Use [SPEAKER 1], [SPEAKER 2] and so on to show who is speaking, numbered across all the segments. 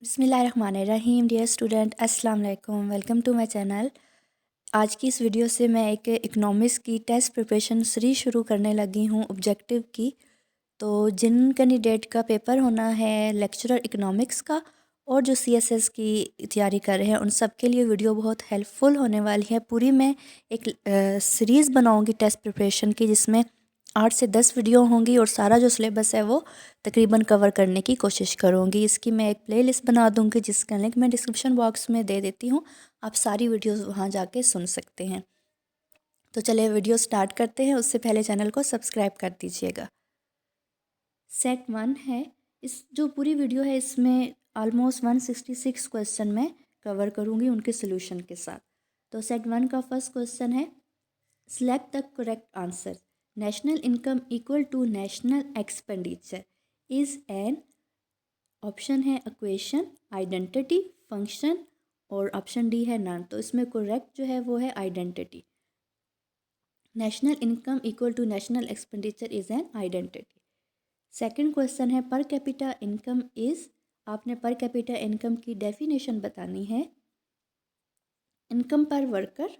[SPEAKER 1] बिस्मिल्लाहिर्रहमानिर्रहीम। Dear student, अस्सलाम वालेकुम। Welcome to my channel. आज की इस वीडियो से मैं एक इकनॉमिक्स की टेस्ट प्रिपरेशन सीरीज शुरू करने लगी हूँ ऑब्जेक्टिव की। तो जिन कैंडिडेट का पेपर होना है लेक्चरर इकनॉमिक्स का और जो सीएसएस की तैयारी कर रहे हैं उन सब के लिए वीडियो बहुत हेल्पफुल होने वाली है। पूरी मैं एक सीरीज़ बनाऊँगी टेस्ट प्रिपरेशन की, जिसमें 8 से 10 वीडियो होंगी और सारा जो सिलेबस है वो तकरीबन कवर करने की कोशिश करूँगी। इसकी मैं एक प्लेलिस्ट बना दूँगी जिसका लिंक मैं डिस्क्रिप्शन बॉक्स में दे देती हूँ। आप सारी वीडियोस वहाँ जाके सुन सकते हैं। तो चलिए वीडियो स्टार्ट करते हैं। उससे पहले चैनल को सब्सक्राइब कर दीजिएगा। सेट 1 है। इस जो पूरी वीडियो है इसमें ऑलमोस्ट 166 क्वेश्चन मैं कवर करूँगी उनके सोल्यूशन के साथ। तो सेट 1 का फर्स्ट क्वेश्चन है, select the correct answer. National income equal to national expenditure is an, option है इक्वेशन, आइडेंटिटी, फंक्शन और ऑप्शन डी है नन। तो इसमें करेक्ट जो है वो है identity. National income equal to national expenditure is an identity. Second question है, पर कैपिटा इनकम इज, आपने पर कैपिटा इनकम की डेफिनेशन बतानी है। इनकम पर वर्कर,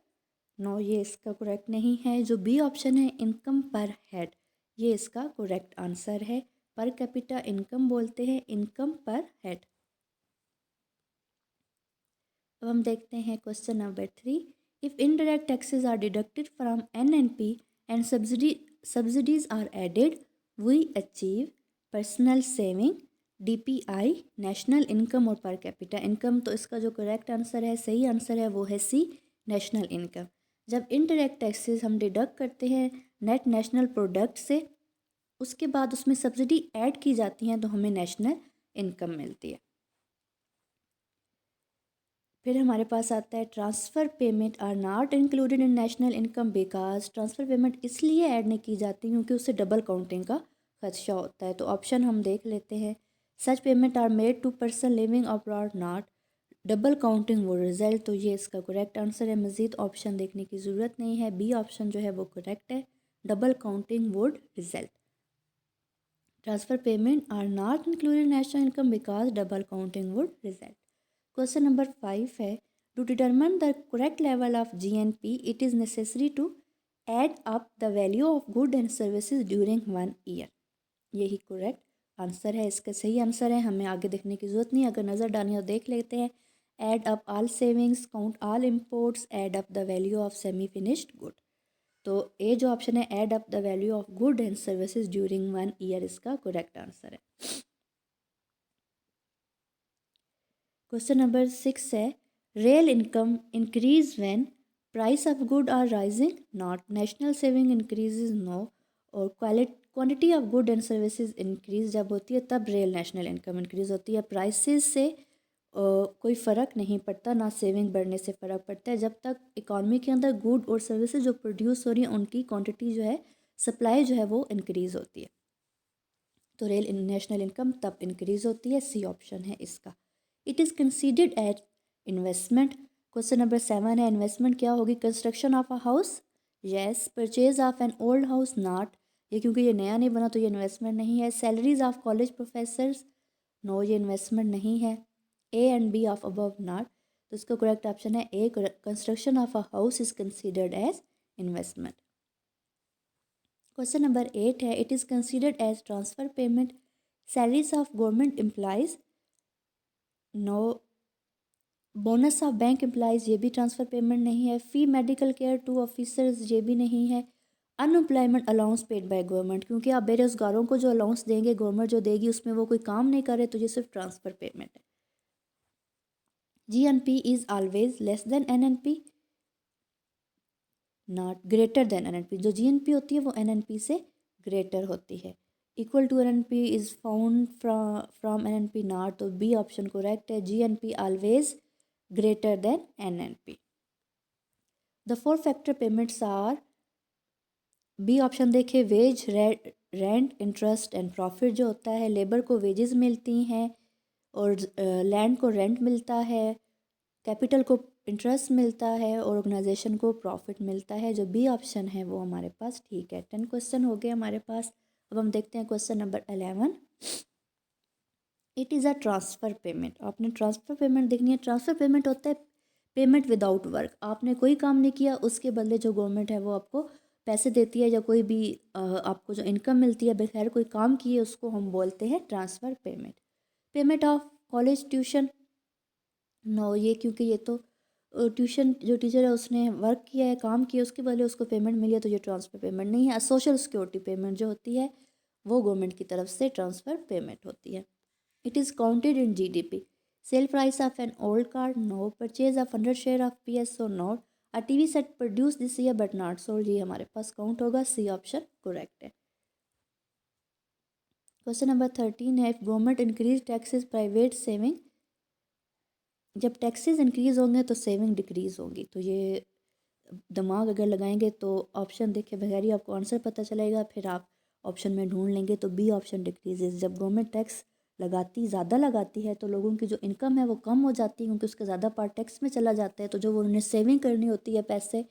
[SPEAKER 1] नो ये इसका करेक्ट नहीं है। जो बी ऑप्शन है इनकम पर हेड, ये इसका करेक्ट आंसर है। पर कैपिटा इनकम बोलते हैं इनकम पर हेड। अब हम देखते हैं question number 3। If indirect taxes are deducted from NNP and subsidies are added, we achieve personal saving, DPI, national income और पर कैपिटा इनकम। तो इसका जो करेक्ट आंसर है, सही आंसर है, वो है सी, नेशनल इनकम। जब इनडायरेक्ट टैक्सेस हम डिडक्ट करते हैं नेट नेशनल प्रोडक्ट से, उसके बाद उसमें सब्सिडी ऐड की जाती हैं तो हमें नेशनल इनकम मिलती है। फिर हमारे पास आता है, transfer payment are not included in national income because, transfer payment इसलिए ऐड नहीं की जाती क्योंकि उससे डबल काउंटिंग का खदशा होता है। तो ऑप्शन हम देख लेते हैं, such payment are made to person living abroad not double counting would result. तो ये इसका करेक्ट आंसर है। मज़ीद ऑप्शन देखने की ज़रूरत नहीं है, बी ऑप्शन जो है वो करेक्ट है, double counting would result. Transfer payment are not included national income because double counting would result. Question number 5 है, to determine the correct level of GNP it is necessary to add up the value of good and services during 1 year. यही correct answer है, इसका सही answer है। हमें आगे देखने की ज़रूरत नहीं, अगर नज़र डालनी हो देख लेते हैं। Add up all savings, count all imports, add up the value of semi finished good. तो ए जो ऑप्शन है, add up the value of good and services during 1 year, इसका करेक्ट आंसर है। क्वेश्चन नंबर 6 है, real income increase when price of good are rising not, national saving increases no, और quantity of good and services increase जब होती है तब real national income increase होती है। प्राइसेस से कोई फ़र्क नहीं पड़ता, ना सेविंग बढ़ने से फ़र्क पड़ता है। जब तक इकॉनमी के अंदर गुड और सर्विसेज जो प्रोड्यूस हो रही हैं उनकी क्वांटिटी जो है, सप्लाई जो है वो इंक्रीज़ होती है। तो रियल नेशनल इनकम तब इंक्रीज़ होती है, सी ऑप्शन है इसका। It is considered as investment. Question number 7 है, इन्वेस्टमेंट क्या होगी? Construction of a house, yes. Purchase of an old house, not, ये क्योंकि ये नया नहीं बना तो ये इन्वेस्टमेंट नहीं है। Salaries of college professors, no, ये इन्वेस्टमेंट नहीं है। A and B of above not, तो इसका करेक्ट ऑप्शन है A, construction of a house is considered as investment. Question number 8 है, it is considered as transfer payment. Salaries of government employees, no. Bonus of bank employees, ये भी transfer payment नहीं है। Free medical care to officers, ये भी नहीं है। Unemployment allowance paid by government, क्योंकि आप बेरोज़गारों को जो अलाउंस देंगे गवर्नमेंट जो देगी उसमें वो कोई काम नहीं करे तो ये सिर्फ ट्रांसफ़र पेमेंट है। GNP is always less than NNP, not greater than NNP. जो जीएनपी होती है वो एनएनपी से ग्रेटर होती है। Equal to NNP is found from NNP, not. तो बी ऑप्शन करेक्ट है, GNP always greater than NNP. The 4 factor payments are, B option देखे, wage, rent, interest and profit. जो होता है, लेबर को वेजेस मिलती हैं और लैंड को रेंट मिलता है, कैपिटल को इंटरेस्ट मिलता है और ऑर्गेनाइजेशन को प्रॉफिट मिलता है। जो बी ऑप्शन है वो हमारे पास ठीक है। 10 क्वेश्चन हो गए हमारे पास। अब हम देखते हैं question number 11। It is a transfer payment. आपने ट्रांसफ़र पेमेंट देखनी है। ट्रांसफ़र पेमेंट होता है पेमेंट विदाउट वर्क। आपने कोई काम नहीं किया, उसके बदले जो गवर्नमेंट है वो आपको पैसे देती है, या कोई भी आपको जो इनकम मिलती है बगैर कोई काम किए, उसको हम बोलते हैं transfer payment. Payment of college tuition, no, ये क्योंकि ये तो ट्यूशन जो टीचर है उसने वर्क किया है, काम किया, उसके बदले उसको पेमेंट मिली है, तो ये ट्रांसफ़र पेमेंट नहीं है। सोशल सिक्योरिटी पेमेंट जो होती है वो गवर्नमेंट की तरफ से ट्रांसफ़र पेमेंट होती है। It is counted in GDP. Sale price of an old car, no. Purchase of 100 share of PSO, not. A TV set produced this year but not sold, ये हमारे पास काउंट होगा। सी option correct है। Question number 13 है, if government increase taxes private saving, जब taxes increase होंगे तो saving decrease होगी। तो ये दिमाग अगर लगाएंगे तो ऑप्शन देखे बगैर ही आपको आंसर पता चलेगा, फिर आप ऑप्शन में ढूंढ लेंगे। तो बी ऑप्शन डिक्रीजेज। जब गवर्नमेंट टैक्स ज़्यादा लगाती है तो लोगों की जो इनकम है वो कम हो जाती है, क्योंकि उसका ज़्यादा पार्ट टैक्स में चला जाता है। तो जो वो उन्हें सेविंग करनी होती है पैसे,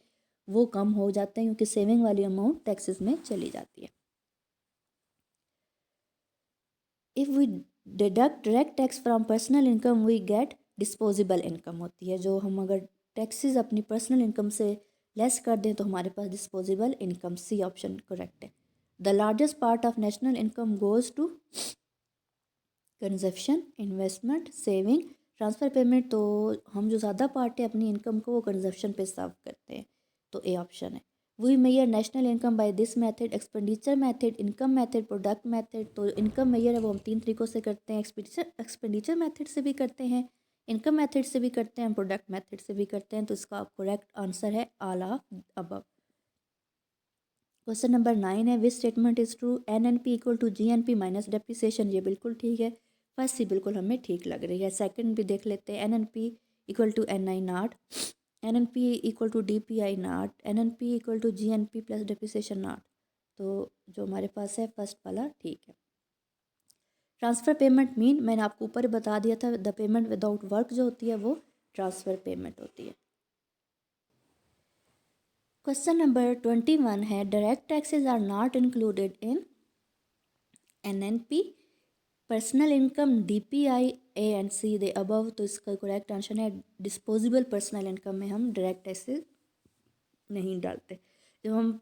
[SPEAKER 1] वो कम हो जाते हैं, क्योंकि सेविंग वाली अमाउंट टैक्सेस में चली जाती है। If we deduct direct tax from personal income we get disposable income होती है। जो हम अगर टैक्सेस अपनी पर्सनल इनकम से लेस कर दें तो हमारे पास disposable income. C option correct है। The largest part of national income goes to consumption, investment, saving, transfer payment. तो हम जो ज़्यादा पार्ट है अपनी इनकम को वो कंजप्शन पे सर्व करते हैं। तो ए ऑप्शन है। We measure national income by this method, expenditure method, income method, product method. तो इनकम मेयर है वो हम 3 तरीक़ों से करते हैं। एक्सपेंडिचर मेथड से भी करते हैं, इनकम मेथड से भी करते हैं, प्रोडक्ट मेथड से भी करते हैं। तो इसका करेक्ट आंसर है all of above. Question number 9 है, which statement is true, NNP equal to GNP minus depreciation. ये बिल्कुल ठीक है। फर्स्ट सी बिल्कुल हमें ठीक लग रही है। सेकंड भी देख लेते हैं। NNP equal to NI not, NNP equal to DPI not, NNP equal to GNP plus depreciation not. तो जो हमारे पास है फर्स्ट वाला ठीक है। ट्रांसफ़र पेमेंट मीन, मैंने आपको ऊपर बता दिया था, द पेमेंट विदाउट वर्क जो होती है वो ट्रांसफ़र पेमेंट होती है। क्वेश्चन नंबर 21 है, direct taxes are not included in NNP, personal income, DPI, A and C the above. तो इसका करेक्ट आंसर है डिस्पोजेबल पर्सनल इनकम में हम डायरेक्ट टैक्सेस नहीं डालते। जब हम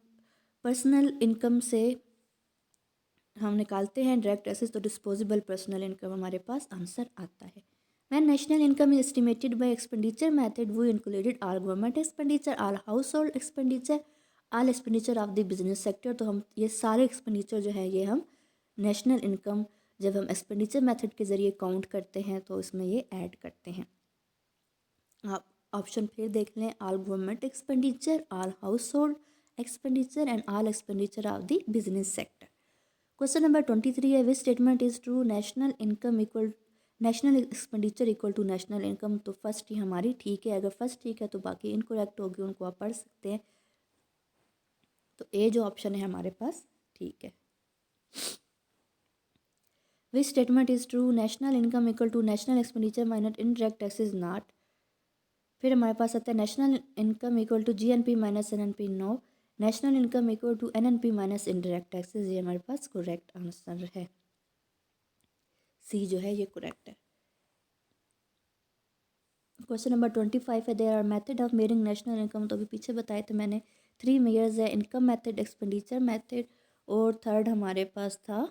[SPEAKER 1] पर्सनल इनकम से हम निकालते हैं डायरेक्ट टैक्सेस तो डिस्पोजेबल पर्सनल इनकम हमारे पास आंसर आता है। When national income is estimated by expenditure method, we included all government expenditure, all household expenditure, all expenditure of the business sector। तो हम ये सारे एक्सपेंडिचर जो है ये हम नेशनल इनकम जब हम एक्सपेंडिचर मेथड के ज़रिए काउंट करते हैं तो इसमें ये ऐड करते हैं। आप ऑप्शन फिर देख लें, all government expenditure, all household expenditure and all expenditure of the business sector. Question number 23 है, which statement is true, national income equal national expenditure equal to national income. तो first ही हमारी ठीक है। अगर फर्स्ट ठीक है तो बाकी इनकरेक्ट होगी, उनको आप पढ़ सकते हैं। तो ए जो ऑप्शन है हमारे पास ठीक है। Which statement is true, national income equal to national expenditure minus indirect taxes not. फिर हमारे पास आता है national income equal to GNP minus NNP, no. National income equal to NNP minus indirect taxes, ये हमारे पास करेक्ट आंसर है। सी जो है ये करेक्ट है। क्वेश्चन नंबर 25 है, there are method of measuring national income. तो अभी पीछे बताए थे मैंने 3 मेयर्स है, इनकम मेथड, एक्सपेंडिचर मेथड, और थर्ड हमारे पास था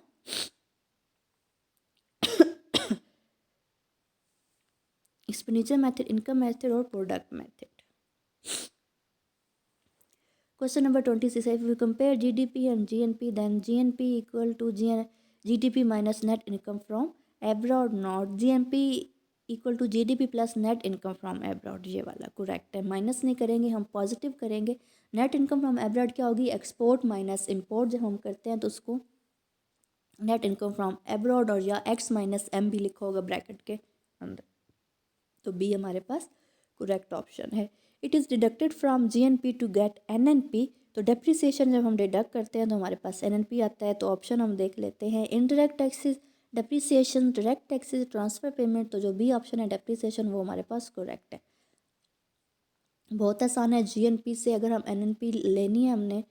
[SPEAKER 1] एक्सपेंडिचर मेथड, इनकम मेथड और प्रोडक्ट मेथड। क्वेश्चन नंबर 26 है, if we compare GDP and GNP then GNP equal to GDP minus net income from abroad, not GNP equal to GDP plus net income from abroad. ये वाला correct है। Minus नहीं करेंगे, हम positive करेंगे। Net income from abroad क्या होगी, export minus import जब हम करते हैं तो उसको नेट इनकम फ्रॉम एब्रॉड, और या X माइनस M भी लिखा होगा ब्रैकेट के अंदर। तो बी हमारे पास करेक्ट ऑप्शन है। It is deducted from GNP to get NNP। तो डेप्रिसिएशन जब हम डिडक्ट करते हैं तो हमारे पास NNP आता है। तो ऑप्शन हम देख लेते हैं, indirect taxes, depreciation, direct taxes, transfer payment. तो जो बी ऑप्शन है डेप्रिसिएशन वो हमारे पास करेक्ट है। बहुत आसान है। GNP से अगर हम NNP लेनी है हमने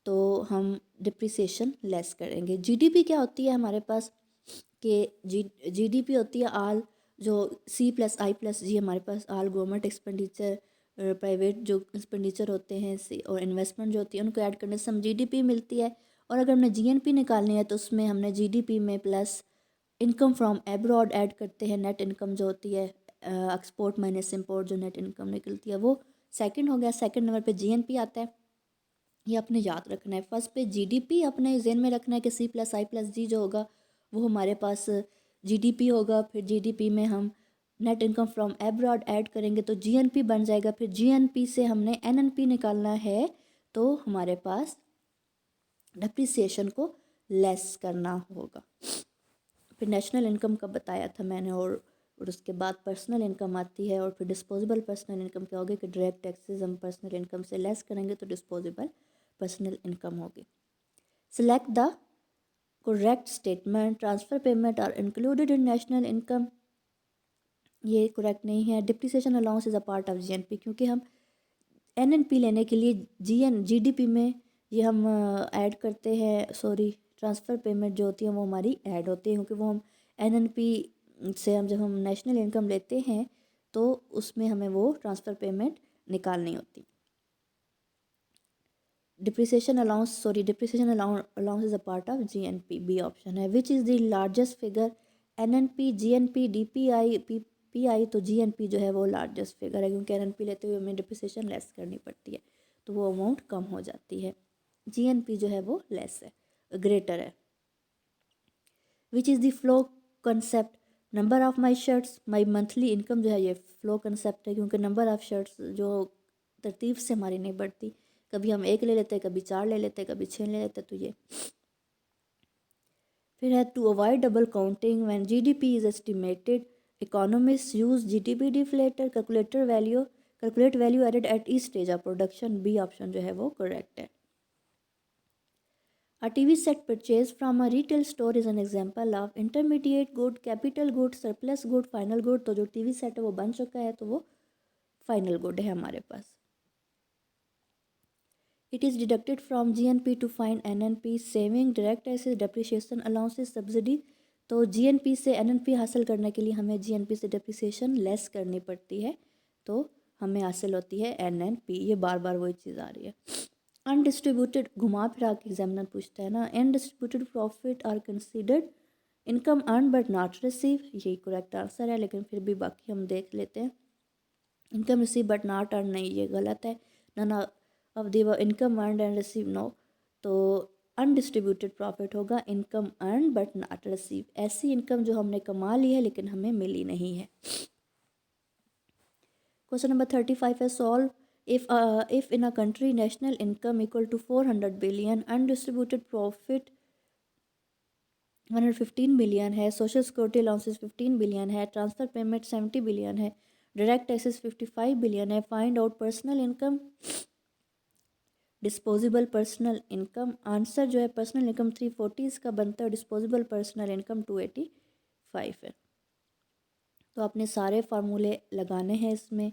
[SPEAKER 1] तो हम डिप्रिसिएशन लेस करेंगे। GDP क्या होती है हमारे पास, कि जीडीपी होती है आल जो C+I+G हमारे पास आल गवर्नमेंट एक्सपेंडिचर, प्राइवेट जो एक्सपेंडिचर होते हैं और इन्वेस्टमेंट जो होती है उनको ऐड करने से हम जीडीपी मिलती है। और अगर हमने जीएनपी निकालनी है तो उसमें हमने जीडीपी में plus income from abroad add करते हैं। नेट इनकम जो होती है एक्सपोर्ट माइनस इम्पोर्ट जो नेट इनकम निकलती है वो सेकंड हो गया। सेकंड नंबर पे जीएनपी आता है, ये आपने याद रखना है। फर्स्ट पे जीडीपी अपने जेन में रखना है कि C+I+G जो होगा वो हमारे पास जीडीपी होगा। फिर जीडीपी में हम net income from abroad add करेंगे तो जीएनपी बन जाएगा। फिर जीएनपी से हमने एनएनपी निकालना है तो हमारे पास डिप्रिसिएशन को लेस करना होगा। फिर नेशनल इनकम का बताया था मैंने, और उसके बाद पर्सनल इनकम आती है। और फिर डिस्पोजेबल पर्सनल इनकम क्या होगी कि डायरेक्ट टैक्सेस हम पर्सनल इनकम से लेस करेंगे तो डिस्पोजेबल पर्सनल इनकम होगी। Select the correct statement, transfer payment are included in national income, ये करेक्ट नहीं है। Depreciation allowance is a part of GNP, क्योंकि हम एनएनपी लेने के लिए जीडीपी में ये हम ऐड करते हैं, सॉरी ट्रांसफ़र पेमेंट जो होती है वो हमारी ऐड होती है, क्योंकि वो हम एनएनपी से हम जब हम नेशनल इनकम लेते हैं तो उसमें हमें वो ट्रांसफ़र पेमेंट निकालनी होती। Depreciation allowance is a part of GNP, B option है। Which is the largest figure, NNP, GNP, DPI, PI. तो जीएनपी जो है वो लार्जेस्ट फिगर है, क्योंकि एनएनपी लेते हुए हमें डिप्रिसिएशन लेस करनी पड़ती है तो वो अमाउंट कम हो जाती है। जीएनपी जो है वो लेस है, ग्रेटर है। Which is the flow concept, number of my shirts, my monthly income जो है ये फ्लो कंसेप्ट है, क्योंकि नंबर ऑफ शर्ट्स जो तरतीब से हमारी नहीं बढ़ती, कभी हम 1 ले लेते हैं, कभी 4 ले लेते हैं, कभी 6 ले लेते हैं, तो ये। फिर है to avoid double counting when GDP is estimated, economist use GDP deflator, calculate value added at each stage of production, B option जो है वो करेक्ट है। A TV set purchased from a retail store is an example of intermediate good, capital good, surplus good, final good। तो जो TV set है वो बन चुका है तो वो फाइनल गुड है हमारे पास। It is deducted from GNP to find NNP, saving, direct taxes, depreciation allowances, subsidy. तो जीएनपी से एनएनपी हासिल करने के लिए हमें जीएनपी से डेप्रिसिएशन लेस करनी पड़ती है तो हमें हासिल होती है एनएनपी। ये बार बार वही चीज़ आ रही है। अनडिस्ट्रीब्यूटेड, घुमा फिरा के एग्जामिनर पूछता है ना, undistributed profit are considered income earn but not receive, यही करेक्ट आंसर है, लेकिन फिर भी बाकी हम देख लेते हैं। Income receive but not earn नहीं, ये गलत है। None of the income earn and receive, no. तो अनडिस्ट्रीब्यूटेड प्रॉफिट होगा income earn but not receive, ऐसी इनकम जो हमने कमा ली है लेकिन हमें मिली नहीं है। क्वेश्चन नंबर 35 है, solve if in a country national income equal to 400 billion, undistributed profit 115 billion है, सोशल सिक्योरिटी अलाउंसेस 15 बिलियन है, ट्रांसफ़र पेमेंट 70 बिलियन है, डायरेक्ट टैक्सेस 55 बिलियन है, find out personal income, disposable personal income. Answer जो है personal income 340 इसका बनता है, disposable personal income 285 है। तो आपने सारे फार्मूले लगाने हैं इसमें।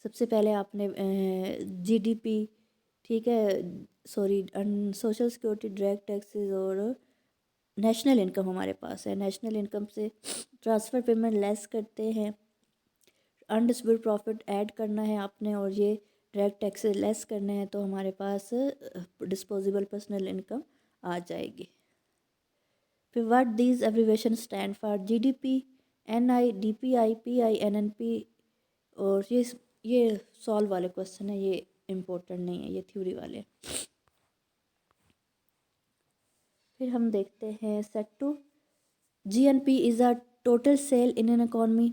[SPEAKER 1] सबसे पहले आपने जीडीपी, ठीक है, sorry social security, direct taxes और नेशनल इनकम हमारे पास है। नेशनल इनकम से ट्रांसफ़र पेमेंट लेस करते हैं, अनडिस्ट्रीब्यूटेड प्रॉफिट ऐड करना है आपने, और ये डायरेक्ट टैक्सेस लेस करने हैं तो हमारे पास डिस्पोजेबल पर्सनल इनकम आ जाएगी। फिर what these abbreviation stand for, GDP, NI, DPI, PI, NNP. और ये सॉल्व वाले क्वेश्चन है, ये इम्पोर्टेंट नहीं है, ये थ्योरी वाले। फिर हम देखते हैं set two, GNP is a total sale in an economy,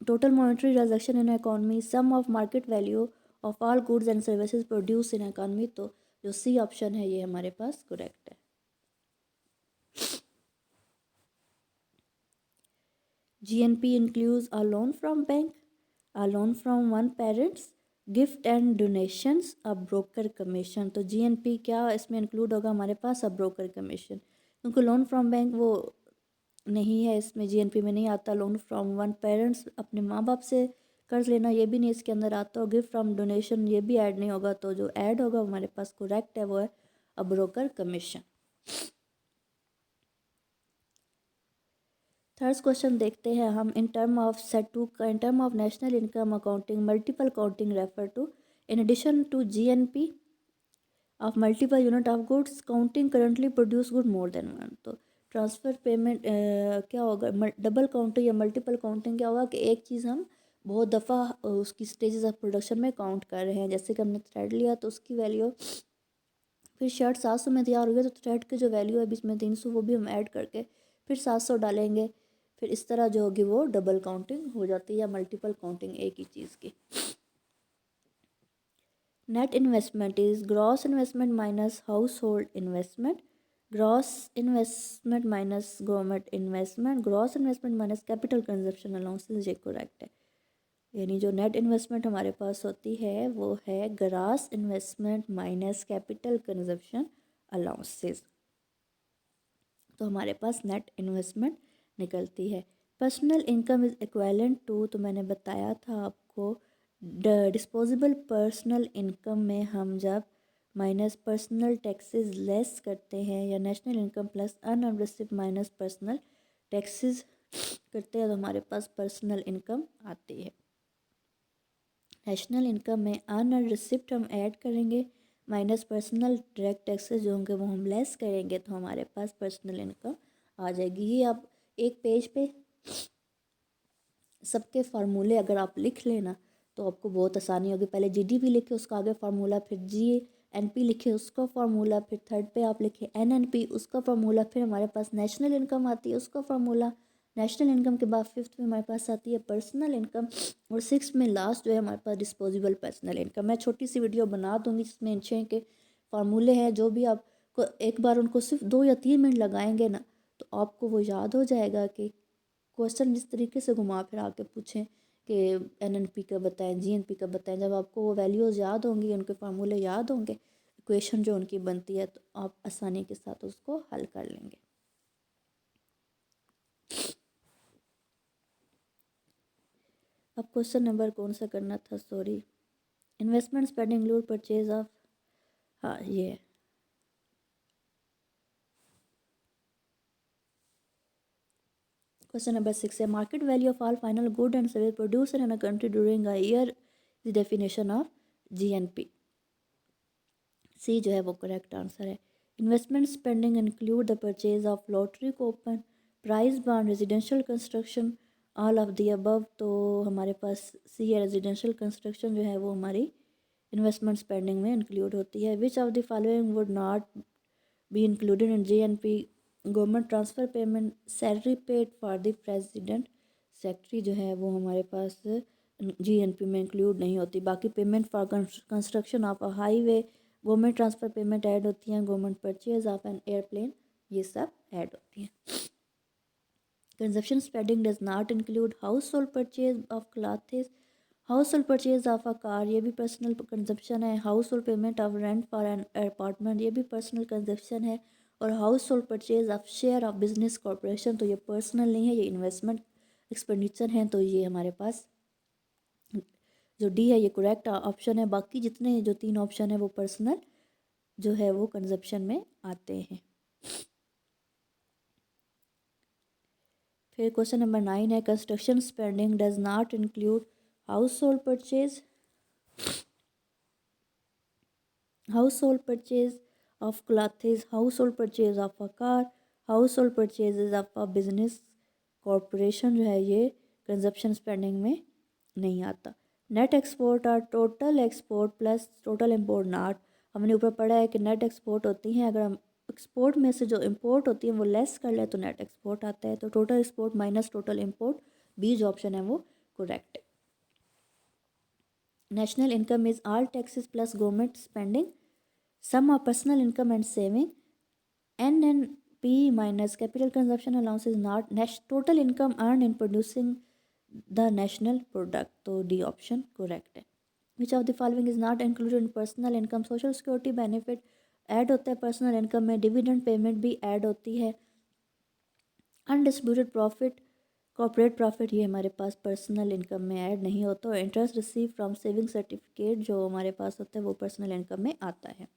[SPEAKER 1] total monetary transaction in economy, sum of market value of all goods and services produce in economy. तो जो सी ऑप्शन है ये हमारे पास करेक्ट है। GNP includes a loan from bank, a loan from one parents, gift and donations, a broker commission. तो GNP क्या इसमें इंक्लूड होगा हमारे पास, अ ब्रोकर कमीशन, क्योंकि लोन फ्रॉम बैंक वो नहीं है इसमें, जीएनपी में नहीं आता। लोन फ्रॉम वन पेरेंट्स, अपने माँ बाप से कर्ज लेना, ये भी नहीं इसके अंदर आता। और गिफ्ट फ्रॉम डोनेशन ये भी ऐड नहीं होगा, तो जो ऐड होगा हमारे पास करेक्ट है वो है a broker commission. Third question देखते हैं हम। In term of set two in term of national income accounting multiple counting refer to in addition to GNP of multiple unit of goods counting currently produce good more than one. तो transfer payment क्या होगा, double counting या multiple counting क्या होगा कि एक चीज़ हम बहुत दफ़ा उसकी स्टेजेस ऑफ प्रोडक्शन में काउंट कर रहे हैं। जैसे कि हमने थ्रेड लिया तो उसकी वैल्यू, फिर शर्ट 700 में तैयार हो गया तो थ्रेड की जो वैल्यू है बीच में 300 वो भी हम ऐड करके फिर 700 डालेंगे। फिर इस तरह जो होगी वो डबल काउंटिंग हो जाती है या मल्टीपल काउंटिंग एक ही चीज़ की। Net investment is gross investment minus house hold investment, gross investment minus government investment, gross investment minus capital consumption allowances. ये करेक्ट है। यानी जो नेट इन्वेस्टमेंट हमारे पास होती है वो है gross investment minus capital consumption allowances. तो हमारे पास नेट इन्वेस्टमेंट निकलती है। Personal income is equivalent to, तो मैंने बताया था आपको, डिस्पोजेबल पर्सनल इनकम में हम जब माइनस पर्सनल टैक्सेस लेस करते हैं या national income plus earn receipt minus personal taxes करते हैं तो हमारे पास पर्सनल इनकम आती है। नेशनल इनकम में अर्न रिसिप्ट हम ऐड करेंगे माइनस पर्सनल डायरेक्ट टैक्सेस जो होंगे वो हम लेस करेंगे तो हमारे पास पर्सनल इनकम आ जाएगी। ये आप एक पेज पे सबके फार्मूले अगर आप लिख लेना तो आपको बहुत आसानी होगी। पहले जीडीपी लिखे उसका आगे फार्मूला, फिर जीएनपी लिखे उसका फार्मूला, फिर थर्ड पे आप लिखे एनएनपी उसका फार्मूला, फिर हमारे पास नेशनल इनकम आती है उसका फार्मूला। नेशनल इनकम के बाद फिफ्थ में हमारे पास आती है पर्सनल इनकम और सिक्स में लास्ट जो है हमारे पास डिस्पोजेबल पर्सनल इनकम। मैं छोटी सी वीडियो बना दूँगी जिसमें इन छः के फार्मूले हैं, जो भी आपको एक बार उनको सिर्फ 2 या 3 मिनट लगाएंगे ना तो आपको वो याद हो जाएगा कि क्वेश्चन जिस तरीके से घुमा फिरा के पूछें कि एनएनपी का बताएं, जीएनपी का बताएं, जब आपको वो वैल्यूज़ याद होंगी, उनके फार्मूले याद होंगे, इक्वेशन जो उनकी बनती है तो आप आसानी के साथ उसको हल कर लेंगे। अब क्वेश्चन नंबर कौन सा करना था, sorry, investment spending include purchase of, हाँ ये है। क्वेश्चन नंबर 6 है market value of all final good and service producer in a country during a year is definition of GNP. C जो है वो करेक्ट आंसर है। Investment spending include the purchase of lottery coupon, prize bond, residential construction, all of the above. तो हमारे पास सी है, residential construction जो है वो हमारी इन्वेस्टमेंट स्पेंडिंग में इंक्लूड होती है। विच of the following would not be included in GNP, government transfer payment, salary paid for the president secretary जो है वो हमारे पास जीएनपी में इंक्लूड नहीं होती। बाकी payment for construction of a highway, government transfer payment add होती हैं, government purchase of an airplane ये सब ऐड होती हैं। Consumption spending does not include house hold purchase of clothes, house hold purchase of a car ये भी personal consumption है, house hold payment of rent for an apartment ये भी personal consumption है, और house hold purchase of share of business corporation तो ये personal नहीं है, ये इन्वेस्टमेंट एक्सपेंडिचर हैं। तो ये हमारे पास जो डी है ये करेक्ट ऑप्शन है। बाकी जितने जो 3 ऑप्शन है वो पर्सनल जो है वो कंजप्शन में आते हैं। फिर क्वेश्चन नंबर 9 है construction spending does not include house hold purchase, household purchase of clothes, household purchase of a car, household purchases of a business corporation जो है ये कंजप्शन स्पेंडिंग में नहीं आता। नेट एक्सपोर्ट और total export plus total import not, हमने ऊपर पढ़ा है कि नेट एक्सपोर्ट होती हैं, अगर हम एक्सपोर्ट में से जो इम्पोर्ट होती है वो लेस कर ले तो नेट एक्सपोर्ट आता है। तो total export minus total import B जो ऑप्शन है वो करेक्ट है। National income is all taxes plus government spending, sum of personal income and saving, NNP minus capital consumption allowance is not total income earned in producing the national product। तो D option correct है। विच of the following is not included in personal income, social security benefit add होता है personal income में, dividend payment भी add होती है, undistributed profit, corporate profit ये हमारे पास पर्सनल इनकम में ऐड नहीं होता, और interest receive from saving certificate जो हमारे पास होता है वो पर्सनल इनकम में आता है।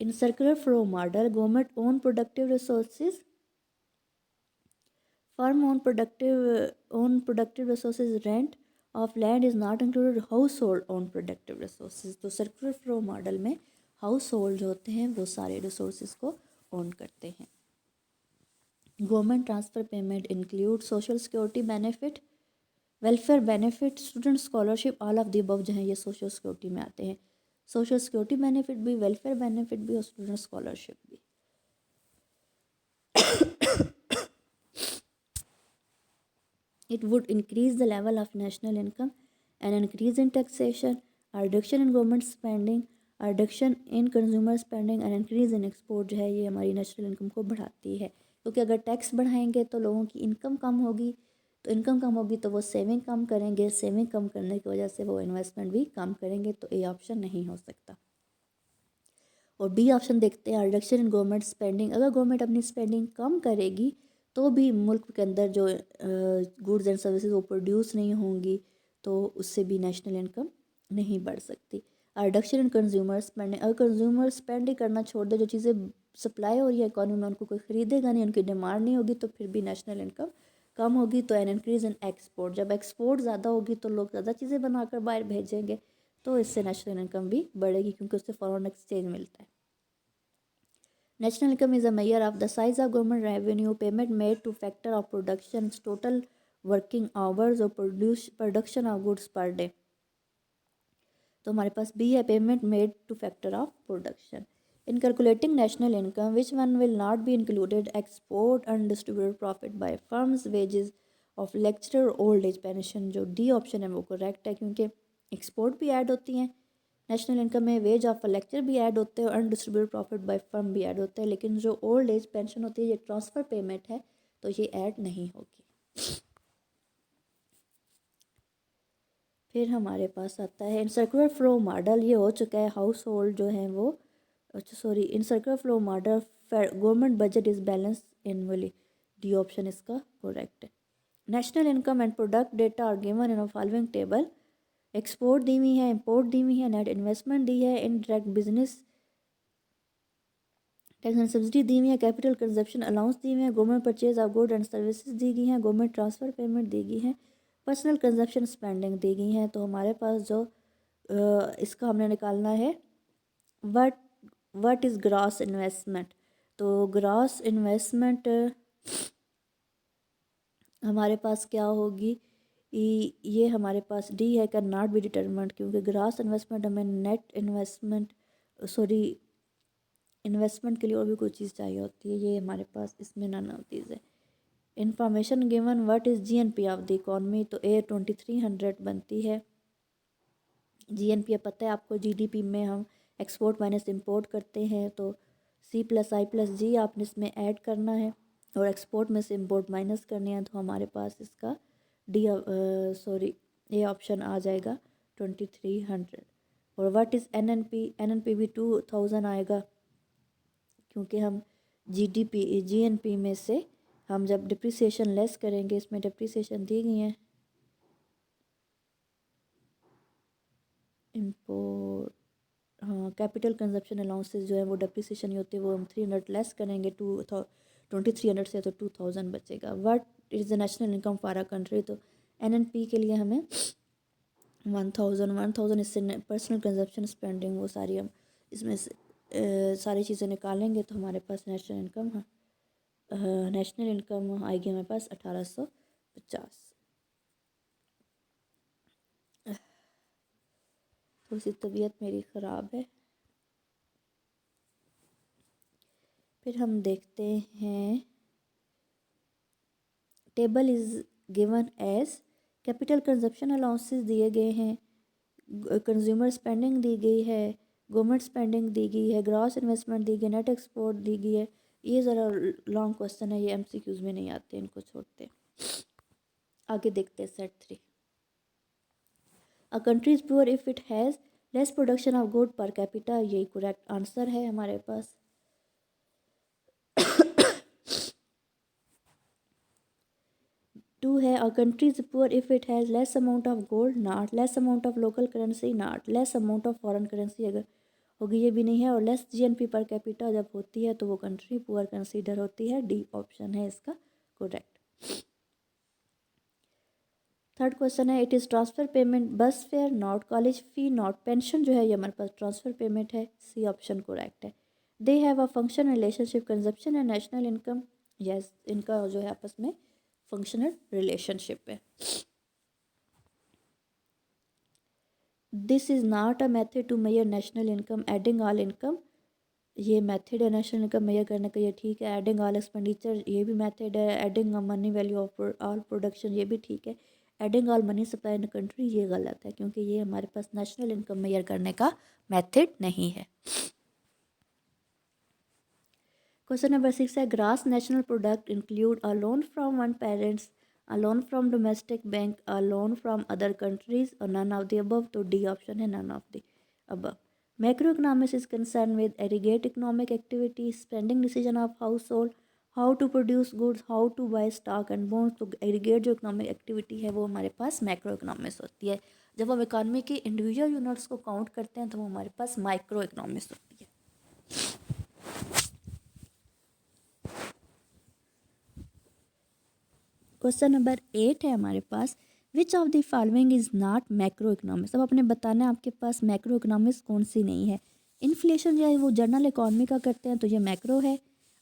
[SPEAKER 1] In circular flow model, government own productive resources Farm on productive resources rent of land is not included household on productive resources. तो सर्कुलर फ्लो मॉडल में हाउस होल्ड जो होते हैं वो सारे रिसोर्सेज को ओन करते हैं. Government transfer payment include social security benefit, welfare benefit, student scholarship, all of the above जो हैं ये सोशल सिक्योरिटी में आते हैं. सोशल सिक्योरिटी बेनिफिट भी, वेलफेयर बेनिफिट भी और स्टूडेंट स्कॉलरशिप भी. It would increase the level of national income, an increase in taxation, a reduction in government spending, a reduction in consumer spending, and increase in export जो है ये हमारी national income को बढ़ाती है. क्योंकि अगर टैक्स बढ़ाएंगे तो लोगों की इनकम कम होगी, तो इनकम कम होगी तो वो सेविंग कम करेंगे, सेविंग कम करने की वजह से वो इन्वेस्टमेंट भी कम करेंगे. तो ए ऑप्शन नहीं हो सकता. और बी ऑप्शन देखते हैं, रिडक्शन इन गवर्नमेंट स्पेंडिंग. अगर गवर्नमेंट अपनी स्पेंडिंग कम करेगी तो भी मुल्क के अंदर जो गुड्स एंड सर्विसेज वो प्रोड्यूस नहीं होंगी, तो उससे भी नेशनल इनकम नहीं बढ़ सकती. Reduction in consumer spending. अगर कंज्यूमर स्पेंड ही करना छोड़ दे, जो चीज़ें सप्लाई हो रही है इकॉनमी में उनको कोई ख़रीदेगा नहीं, उनकी डिमांड नहीं होगी, तो फिर भी नेशनल इनकम कम होगी. तो एन इंक्रीज़ इन एक्सपोर्ट. जब एक्सपोर्ट ज़्यादा होगी तो लोग ज़्यादा चीज़ें बनाकर बाहर भेजेंगे, तो इससे नेशनल इनकम भी बढ़ेगी क्योंकि उससे फॉरेन एक्सचेंज मिलता है. National income is a measure of the size of government revenue, payment made to factor of production's total working hours or production of goods per day. तो हमारे पास बी है, payment made two factor of production. In calculating national income which one will not be included export undistributed profit by firms, wages of lecturer, old age pension. जो D option है वो correct है क्योंकि export भी add होती हैं national income में, ways of lecture भी ऐड होते हैं और अनडिस्ट्रीब्यूटेड प्रॉफिट बाय फर्म भी ऐड होते हैं. लेकिन जो ओल्ड एज पेंशन होती है ये ट्रांसफ़र पेमेंट है तो ये ऐड नहीं होगी. फिर हमारे पास आता है इन सर्कुलर फ्लो मॉडल. ये हो चुका है हाउस होल्ड जो है वो, अच्छा sorry, in circular flow model government budget is balance annually. D option इसका करेक्ट है. National income and product data are given in following table. Export दी हुई है, इंपोर्ट दी हुई है, नेट इन्वेस्टमेंट दी है, indirect business tax and subsidy दी हुई है, कैपिटल कंजप्शन अलाउंस दी हुई है, government purchase of good and services दी गई हैं, गवर्नमेंट ट्रांसफ़र पेमेंट दी गई है, पर्सनल कंजप्शन स्पेंडिंग दी गई हैं. तो हमारे पास जो इसका हमने निकालना है व्हाट इज़ ग्रॉस इन्वेस्टमेंट. तो ग्रॉस इन्वेस्टमेंट हमारे पास क्या होगी, ये हमारे पास डी है, कैन नॉट बी डिटरमिन्ड. क्योंकि ग्रॉस इन्वेस्टमेंट हमें नेट इन्वेस्टमेंट सॉरी इन्वेस्टमेंट के लिए और भी कोई चीज़ चाहिए होती है, ये हमारे पास इसमें नन ऑफ दीज है. Information given what is GNP of the economy. तो ए 2300 बनती है. जीएनपी पता है आपको, जीडीपी में हम एक्सपोर्ट माइनस इंपोर्ट करते हैं, तो सी प्लस आई प्लस जी आपने इसमें ऐड करना है और एक्सपोर्ट में से इंपोर्ट माइनस करने हैं. तो हमारे पास इसका डी सॉरी ए ऑप्शन आ जाएगा 2300. और व्हाट इज़ एनएनपी भी 2000 आएगा क्योंकि हम जीएनपी में से हम जब डिप्रिसिएशन लेस करेंगे, इसमें डिप्रिसिएशन दी गई है, इंपोर्ट हाँ कैपिटल कंजप्शन अलाउंसेस जो है वो डिप्रिसिएशन ही होती है, वो हम 300 लेस करेंगे 2300 से, तो 2000 बचेगा. What is the national income for a country. तो एनएनपी के लिए हमें 1000 इससे पर्सनल कंजप्शन स्पेंडिंग वो सारी हम इसमें से सारी चीज़ें निकालेंगे तो हमारे पास नेशनल इनकम आएगी हमारे पास 1850. थोड़ी सी तबीयत मेरी ख़राब है. फिर हम देखते हैं table is given as capital consumption allowances दिए गए हैं, कंज्यूमर स्पेंडिंग दी गई है, गवर्नमेंट स्पेंडिंग दी गई है, ग्रॉस इन्वेस्टमेंट दी गई, नेट एक्सपोर्ट दी गई है. ये ज़रा लॉन्ग क्वेश्चन है, ये एमसीक्यूज़ में नहीं आते, इनको छोड़ते. आगे देखते हैं set 3. A country is poor if it has less production of good per capita. यही करेक्ट आंसर है हमारे पास. टू है a country is poor if it has less amount of gold, not less amount of local currency, not less amount of foreign currency. अगर होगी ये भी नहीं है. और लेस जीएनपी पर कैपिटा जब होती है तो वो कंट्री पुअर कंसीडर होती है. डी ऑप्शन है इसका करेक्ट. थर्ड क्वेश्चन है, इट इज़ ट्रांसफ़र पेमेंट बस fair not college fee not pension, जो है ये हमारे पास ट्रांसफ़र पेमेंट है, सी ऑप्शन करेक्ट है। They have a function relationship consumption and national income, yes इनका जो है आपस में फंक्शनल रिलेशनशिप है। This is not a method to measure national income adding all income, ये मेथड है नेशनल इनकम मेजर करने का, ये ठीक है। एडिंग ऑल एक्सपेंडिचर, ये भी मेथड है। Adding money value of all production, ये भी ठीक है। Adding all money supply in country, ये गलत है क्योंकि ये हमारे पास नेशनल इनकम मेजर करने का मेथड नहीं है। क्वेश्चन नंबर 6 है, gross national product include a loan from one parents, a loan from domestic bank, a loan from other countries और नन ऑफ द अबव, तो डी ऑप्शन है none of the above. Macroeconomics is concerned with aggregate economic activity, spending decision of household, how to produce goods, how to buy stock and bonds। तो aggregate जो economic activity है वो हमारे पास macro economics होती है। जब हम इकानमी की इंडिविजुअल यूनिट्स को काउंट करते हैं तो वो हमारे पास माइक्रो इकोनॉमिक्स होती है। क्वेश्चन नंबर 8 है हमारे पास, which of the following is not macroeconomics. अब आपने बताना है आपके पास मैक्रो इकोनॉमिक्स कौन सी नहीं है। इन्फ्लेशन जो है वो जनरल इकॉनमी का करते हैं तो ये मैक्रो है।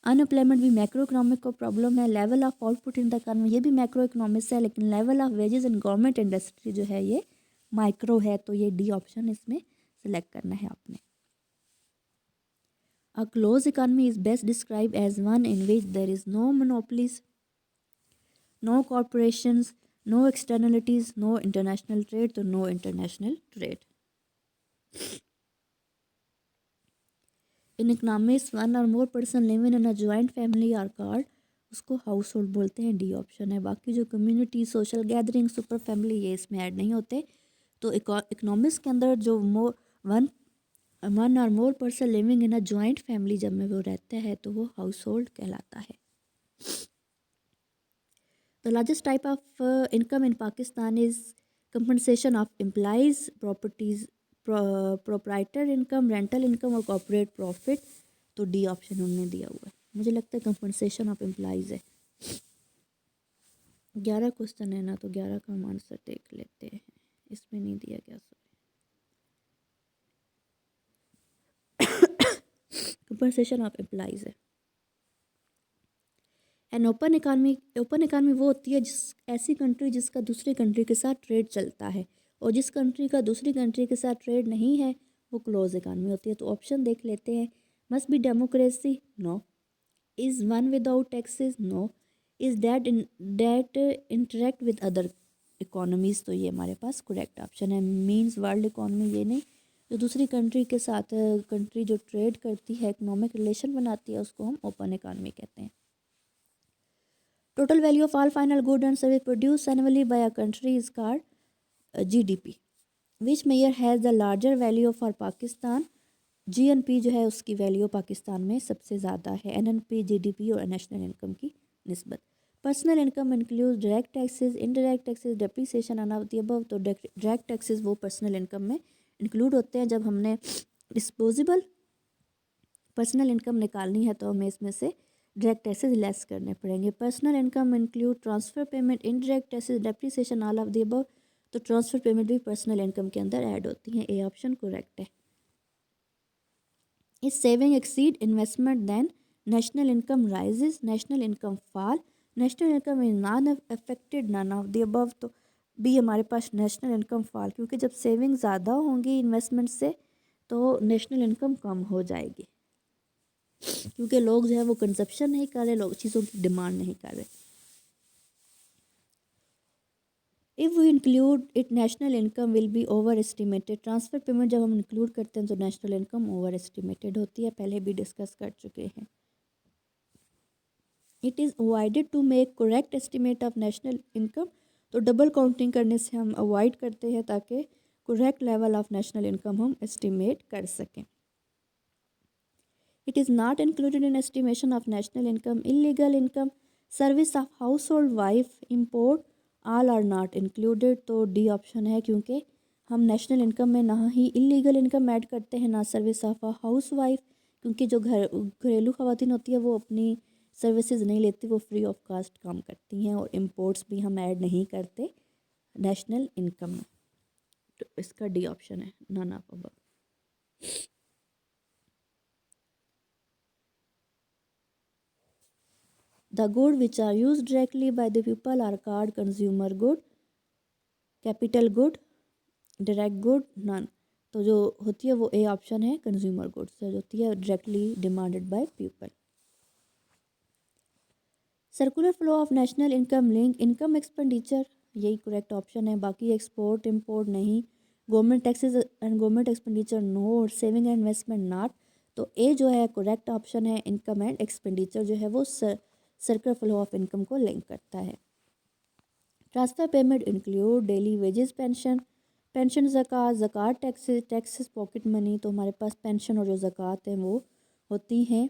[SPEAKER 1] अनएम्प्लॉयमेंट भी मैक्रो इकोनॉमिक को प्रॉब्लम है। Level of output in the economy, ये भी मैक्रो इकोनॉमिक्स है, लेकिन level of wages in government industry जो है ये माइक्रो है, तो ये डी ऑप्शन इसमें सेलेक्ट करना है आपने। A close economy is best describe as one in which there is no monopolies, no corporations, no externalities, no international trade, तो no international trade. In economics one or more person living in a joint family are called, उसको household बोलते हैं, D option है। बाकी जो community social gathering super family ये इसमें add नहीं होते। तो इकनॉमिक्स के अंदर जो one one or more person living in a joint family जब में वो रहता है तो वो हाउस होल्ड कहलाता है। The largest type of income in Pakistan is compensation of employees, properties, proprietor income, rental income और corporate profit, तो डी ऑप्शन उन्होंने दिया हुआ है। मुझे लगता है कंपनसेशन ऑफ एम्प्लॉइज़ है। 11 क्वेश्चन है ना, तो 11 का हम आंसर देख लेते हैं। इसमें नहीं दिया गया, सॉरी। कंपनसेशन ऑफ एम्प्लॉइज़ है। एन ओपन इकानमी वो होती है जिस ऐसी कंट्री जिसका दूसरी कंट्री के साथ ट्रेड चलता है, और जिस कंट्री का दूसरी कंट्री के साथ ट्रेड नहीं है वो क्लोज इकानमी होती है। तो ऑप्शन देख लेते हैं। Must be democracy, no. Is one without taxes, no. Is that interact with other economies, तो ये हमारे पास करेक्ट ऑप्शन है। मीन्स वर्ल्ड इकोनॉमी ये नहीं, जो दूसरी कंट्री के साथ कंट्री जो ट्रेड करती है, इकोनॉमिक रिलेशन बनाती है, उसको हम ओपन इकानमी कहते हैं। Total value of all final good and service produced annually by a country is called GDP. Which measure has the larger value for Pakistan? GNP जो है उसकी वैल्यू पाकिस्तान में सबसे ज़्यादा है। NNP, GDP और नेशनल इनकम की निस्बत। Personal income include direct taxes, indirect taxes, depreciation and of the above, तो डायरेक्ट टैक्सेस वो पर्सनल इनकम में इंक्लूड होते हैं। जब हमने डिस्पोजेबल पर्सनल इनकम निकालनी है तो हमें इसमें से डायरेक्ट टैक्सेस लेस करने पड़ेंगे। Personal income include transfer payment, indirect taxes, depreciation, all of the above, तो ट्रांसफ़र पेमेंट भी पर्सनल इनकम के अंदर ऐड होती हैं। ए ऑप्शन करेक्ट है। इस saving exceed investment then national income rises, national income fall, national income is non affected, none of the above, तो B हमारे पास नेशनल इनकम फॉल, क्योंकि जब सेविंग ज़्यादा होंगी इन्वेस्टमेंट से तो नेशनल इनकम कम हो जाएगी, क्योंकि लोग जो है वो कंजप्शन नहीं कर रहे, लोग चीज़ों की डिमांड नहीं कर रहे। If we include it national income will be overestimated, transfer payment जब हम इंक्लूड करते हैं तो नेशनल इनकम ओवर एस्टिमेटेड होती है, पहले भी डिस्कस कर चुके हैं। It is avoided to make correct estimate of national income, तो डबल काउंटिंग करने से हम अवॉइड करते हैं ताकि correct level of national income हम एस्टिमेट कर सकें। It is not included in estimation of national income. Illegal income, service of household wife, import, all are not included, तो डी ऑप्शन है, क्योंकि हम नेशनल इनकम में ना ही इलीगल इनकम ऐड करते हैं ना service of a house wife, क्योंकि जो घरेलू ख़वातीन होती है वो अपनी सर्विसेज नहीं लेती, वो फ्री ऑफ कास्ट काम करती हैं, और इम्पोर्ट्स भी हम ऐड नहीं करते नेशनल इनकम में। तो इसका डी ऑप्शन है, none of above. The good which are use directly by the people are called consumer good, capital good, direct good, none. तो जो होती है वो ए ऑप्शन है, कंज्यूमर गुड्स जो होती है directly demanded by people. Circular flow of national income link income expenditure, यही करेक्ट ऑप्शन है। बाकी एक्सपोर्ट इम्पोर्ट नहीं, government taxes and government expenditure no, और सेविंग एंड इन्वेस्टमेंट नॉट। तो ए जो है करेक्ट ऑप्शन है, इनकम एंड एक्सपेंडिचर जो है वो सर्कुलर फ्लो ऑफ इनकम को लिंक करता है। Transfer payment include daily wages, pension, pension ज़कात, ज़कात टैक्सेस, टैक्सेस पॉकेट मनी। तो हमारे पास पेंशन और जो ज़कात हैं वो होती हैं।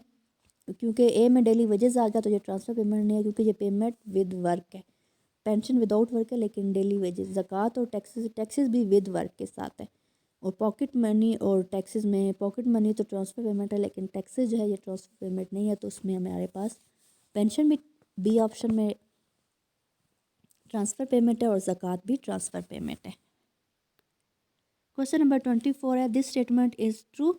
[SPEAKER 1] क्योंकि ए में डेली वेजेस आ गया तो ये ट्रांसफ़र पेमेंट नहीं है, क्योंकि ये पेमेंट विद वर्क है। पेंशन विदाउट वर्क है लेकिन डेली वेजेस, ज़कात और टैक्सेस भी विद वर्क के साथ है। और पॉकेट मनी और टैक्सेस में, पॉकेट मनी तो ट्रांसफ़र पेमेंट है लेकिन टैक्सेस जो है ये ट्रांसफ़र पेमेंट नहीं है। तो उसमें हमारे पास पेंशन भी बी ऑप्शन में ट्रांसफ़र पेमेंट है और ज़कात भी ट्रांसफ़र पेमेंट है। क्वेश्चन नंबर 24 है, this statement is true.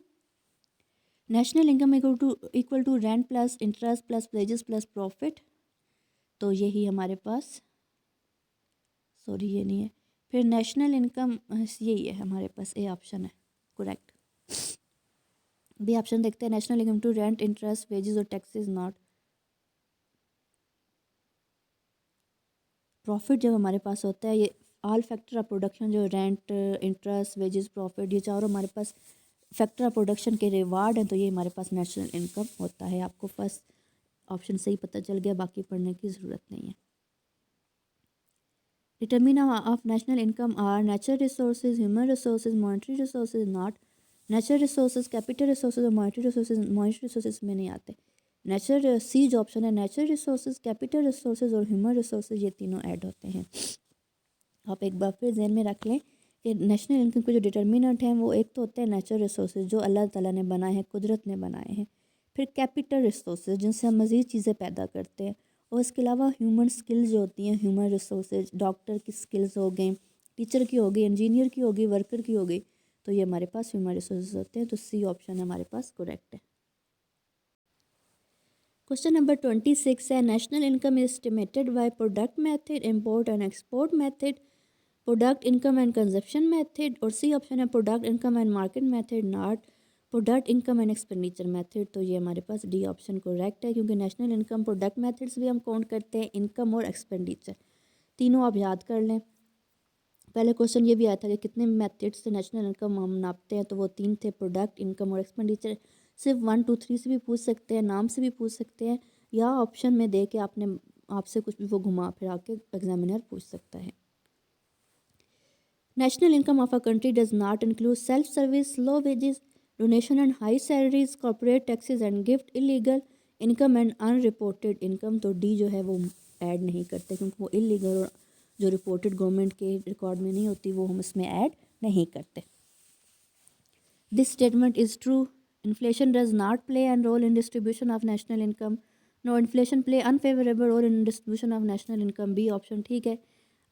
[SPEAKER 1] National income equal to rent plus interest plus wages plus profit. तो यही हमारे पास, सॉरी ये नहीं है, फिर नेशनल इनकम यही है हमारे पास, ए ऑप्शन है करेक्ट। बी ऑप्शन देखते हैं, national income to rent interest wages और टैक्सेस नॉट। प्रॉफिट जब हमारे पास होता है, ये ऑल फैक्टर ऑफ प्रोडक्शन जो रेंट इंटरेस्ट वेजेस प्रॉफिट ये चारों हमारे पास फैक्टर ऑफ प्रोडक्शन के रिवार्ड हैं। तो ये हमारे पास नेशनल इनकम होता है। आपको फर्स्ट ऑप्शन से ही पता चल गया, बाकी पढ़ने की ज़रूरत नहीं है। Determinants of national income are natural resources, human resources, monetary resources not. Natural resources, capital resources और मॉनिटरी रिसोर्सेज में नहीं आते। नेचुरल सी जो ऑप्शन है, नेचुरल रिसोर्सेज, कैपिटल रिसोर्सेज और ह्यूमन रिसोर्सेज ये तीनों ऐड होते हैं। आप एक बार फिर ध्यान में रख लें कि नेशनल इनकम के जो डिटर्मिनेंट हैं वो एक तो होते हैं नेचुरल रिसोर्सेज जो अल्लाह ताला ने बनाए हैं, कुदरत ने बनाए हैं। फिर कैपिटल रिसोर्सेज जिनसे हम मज़ीद चीज़ें पैदा करते हैं। और इसके अलावा ह्यूमन स्किल्स जो होती हैं, ह्यूमन रिसोर्सेज, डॉक्टर की स्किल्स हो गई, टीचर की होगी, इंजीनियर की होगी, वर्कर की होगी। तो ये हमारे पास ह्यूमन रिसोर्सेज होते हैं। तो सी ऑप्शन हमारे पास करेक्ट है। क्वेश्चन नंबर 26 है, national income is estimated by product method, import and export method, product income and consumption method. और सी ऑप्शन है product income and market method, not product income and expenditure method. तो ये हमारे पास D option correct है, क्योंकि national income product methods भी हम count करते हैं, इनकम और एक्सपेंडिचर तीनों आप याद कर लें। पहले क्वेश्चन ये भी आया था कि कितने मेथड्स से नेशनल इनकम हम नापते हैं, तो वो 3 थे, प्रोडक्ट इनकम और एक्सपेंडिचर। सिर्फ 1 2 3 से भी पूछ सकते हैं, नाम से भी पूछ सकते हैं, या ऑप्शन में दे के आपसे कुछ भी वो घुमा फिरा के एग्जामिनर पूछ सकता है। National income of a country does not include self-service, low wages, donation and high salaries, corporate taxes and gift, illegal income and unreported income। तो डी जो है वो ऐड नहीं करते, क्योंकि वो इलीगल और जो रिपोर्टेड गवर्नमेंट के रिकॉर्ड में नहीं होती वो हम इसमें ऐड नहीं करते। This statement is true. Inflation does not play an role in distribution of national income. No, inflation play unfavourable role in distribution of national income. B option ठीक है।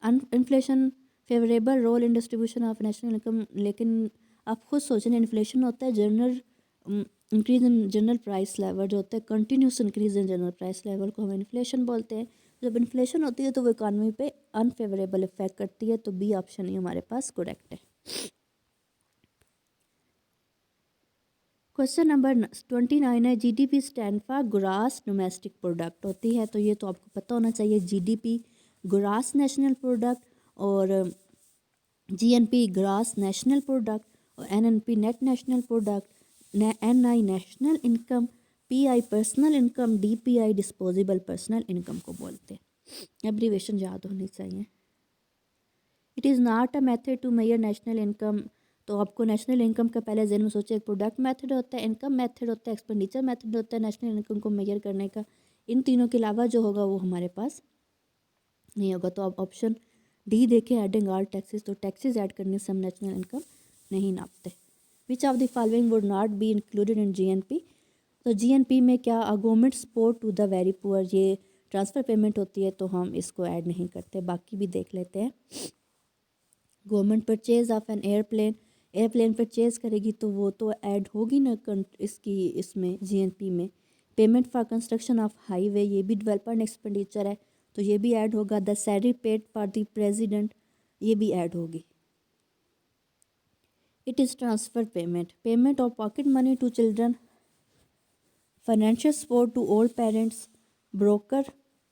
[SPEAKER 1] Inflation favourable role in distribution of national income, लेकिन आप खुद सोचें, इन्फ्लेशन होता है general increase in general price level, जो होता है continuous increase in general price level को हम इन्फ्लेशन बोलते हैं। जब इन्फ्लेशन होती है तो वो इकानमी पे अनफेवरेबल इफेक्ट करती है। तो बी ऑप्शन ही हमारे पास करेक्ट है। क्वेश्चन नंबर 29 है, GDP stand for gross domestic product होती है। तो ये तो आपको पता होना चाहिए, जीडीपी ग्रॉस नेशनल प्रोडक्ट, और जीएनपी ग्रॉस नेशनल प्रोडक्ट, और NNP net national product, NI national income, PI personal income, DPI disposable personal income को बोलते हैं। एब्रीवेशन याद होनी चाहिए। It is not a method to measure national income. तो आपको नेशनल इनकम का पहले जहन में सोचे, एक प्रोडक्ट मेथड होता है, इनकम मेथड होता है, एक्सपेंडिचर मेथड होता है नेशनल इनकम को मेजर करने का। इन तीनों के अलावा जो होगा वो हमारे पास नहीं होगा। तो आप ऑप्शन डी देखें, एडिंग ऑल टैक्सेस। तो टैक्सेस ऐड करने से हम नेशनल इनकम नहीं नापते। Which of the following would not be included in GNP. तो जीएनपी में क्या, government support to the very poor, ये ट्रांसफ़र पेमेंट होती है तो हम इसको ऐड नहीं करते। बाकी भी देख लेते हैं। Government purchase of an airplane purchase करेगी तो वो तो ऐड होगी ना इसकी इसमें जीएनपी में। Payment for construction of highway, ये भी डेवलपमेंट एक्सपेंडिचर है तो ये भी ऐड होगा। The salary paid for the president, ये भी ऐड होगी। It is transfer payment, payment of pocket money to children, financial support to old parents, broker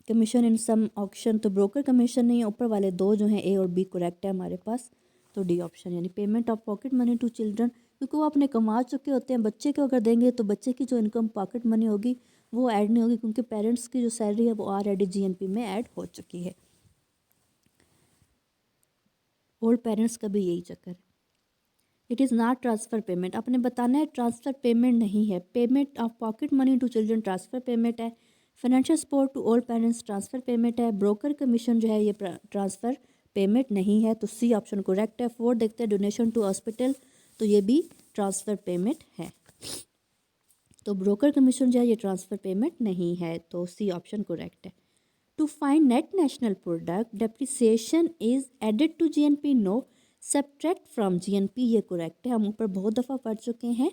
[SPEAKER 1] commission in some auction, तो ब्रोकर कमीशन नहीं, ऊपर वाले दो जो हैं ए और बी करेक्ट है हमारे पास, तो डी ऑप्शन यानी payment of pocket money to children, क्योंकि वो अपने कमा चुके होते हैं। बच्चे को अगर देंगे तो बच्चे की जो इनकम पॉकेट मनी होगी वो ऐड नहीं होगी, क्योंकि पेरेंट्स की जो सैलरी है वो ऑलरेडी जीएनपी में ऐड हो चुकी है। ओल्ड पेरेंट्स का भी यही चक्कर है। It is not transfer payment, आपने बताना है ट्रांसफ़र पेमेंट नहीं है। Payment of pocket money to children transfer payment है। Financial support to old parents transfer payment है। ब्रोकर कमीशन जो है ये ट्रांसफ़र पेमेंट नहीं है, तो सी ऑप्शन करेक्ट है। 4 देखते हैं, डोनेशन टू हॉस्पिटल, तो ये भी ट्रांसफ़र पेमेंट है। तो ब्रोकर कमीशन जो है ये ट्रांसफ़र पेमेंट नहीं है, तो सी ऑप्शन करेक्ट है। To find net national product depreciation is added to GNP, no, subtract from GNP, ये करेक्ट है, हम ऊपर बहुत दफ़ा पढ़ चुके हैं।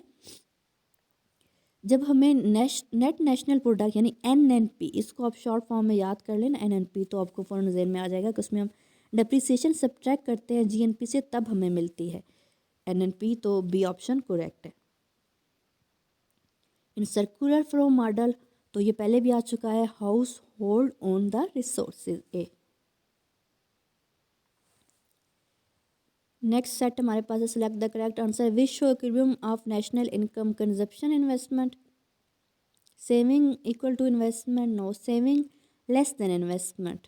[SPEAKER 1] जब हमें नेट नेशनल प्रोडक्ट यानी एनएनपी, इसको आप शॉर्ट फॉर्म में याद कर लेना एनएनपी, तो आपको फ़ौरन ज़हन में आ जाएगा कि उसमें हम डेप्रिसिएशन सब्ट्रैक्ट करते हैं जीएनपी से, तब हमें मिलती है एनएनपी, तो बी ऑप्शन करेक्ट है। इन सर्कुलर फ्लो मॉडल, तो ये पहले भी आ चुका है, household on the resources, A. Next set हमारे पास है, select the correct answer, which show equilibrium of national income, consumption investment, saving equal to investment, no, saving less than investment,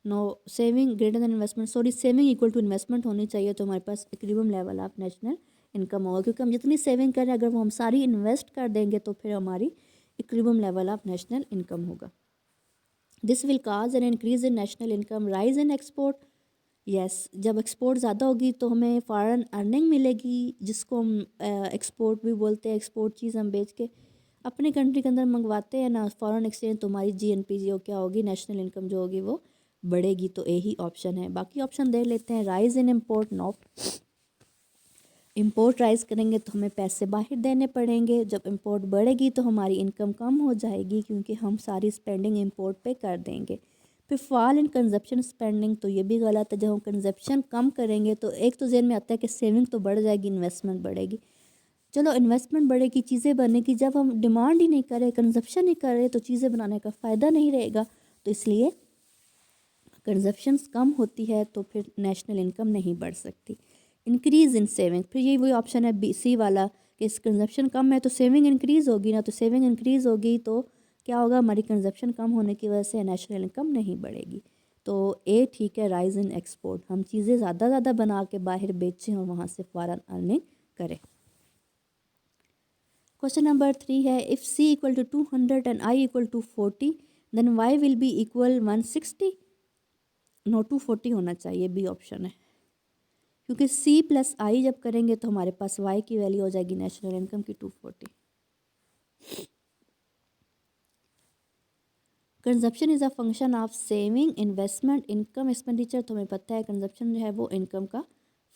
[SPEAKER 1] no, saving greater than investment, sorry saving equal to investment होनी चाहिए, तो हमारे पास equilibrium level of national income होगा, क्योंकि हम जितनी saving करें अगर वो हम सारी इन्वेस्ट कर देंगे तो फिर हमारी equilibrium level of national income होगा। This will cause an increase in national income, rise in export, yes, जब एक्सपोर्ट ज़्यादा होगी तो हमें फॉरेन अर्निंग मिलेगी, जिसको हम एक्सपोर्ट भी बोलते हैं। एक्सपोर्ट चीज़ हम बेच के अपने कंट्री के अंदर मंगवाते हैं ना, फॉरेन एक्सचेंज, तो हमारी जीएनपी जो क्या होगी, नेशनल इनकम जो होगी वो बढ़ेगी, तो यही ऑप्शन है। बाकी ऑप्शन दे लेते हैं, rise in import, no, import rise करेंगे तो हमें पैसे बाहर देने पड़ेंगे, जब इम्पोर्ट बढ़ेगी तो हमारी इनकम कम हो जाएगी, क्योंकि हम सारी स्पेंडिंग इम्पोर्ट पे कर देंगे। फिर फॉल इन कंजप्शन स्पेंडिंग, तो ये भी गलत है, जब हम कंजप्शन कम करेंगे तो एक तो जेहन में आता है कि सेविंग तो बढ़ जाएगी, इन्वेस्टमेंट बढ़ेगी। चलो इन्वेस्टमेंट बढ़ेगी, चीज़ें बनेगी, जब हम डिमांड ही नहीं करें, कंजप्शन ही करें, तो चीज़ें बनाने का फ़ायदा नहीं रहेगा, तो इसलिए कंजप्शन कम होती है तो फिर नेशनल इनकम नहीं बढ़ सकती। इंक्रीज़ इन सेविंग, फिर यही वही ऑप्शन है बी सी वाला कि कंजप्शन कम है तो सेविंग इंक्रीज़ होगी ना, तो सेविंग इंक्रीज़ होगी तो क्या होगा, हमारी कंजप्शन कम होने की वजह से नेशनल इनकम नहीं बढ़ेगी, तो ए ठीक है। राइज इन एक्सपोर्ट, हम चीज़ें ज़्यादा बना के बाहर बेचें और वहाँ से फॉरेन अर्निंग करें। क्वेश्चन नंबर 3 है, if C equal to 200 and I equal to 40 then Y will be equal 160, no 240 होना चाहिए, बी ऑप्शन है, क्योंकि सी प्लस आई जब करेंगे तो हमारे पास वाई की वैल्यू हो जाएगी नेशनल इनकम की 240। Consumption is a function of saving, investment, income, expenditure, तो हमें पता है कंजप्शन जो है वो इनकम का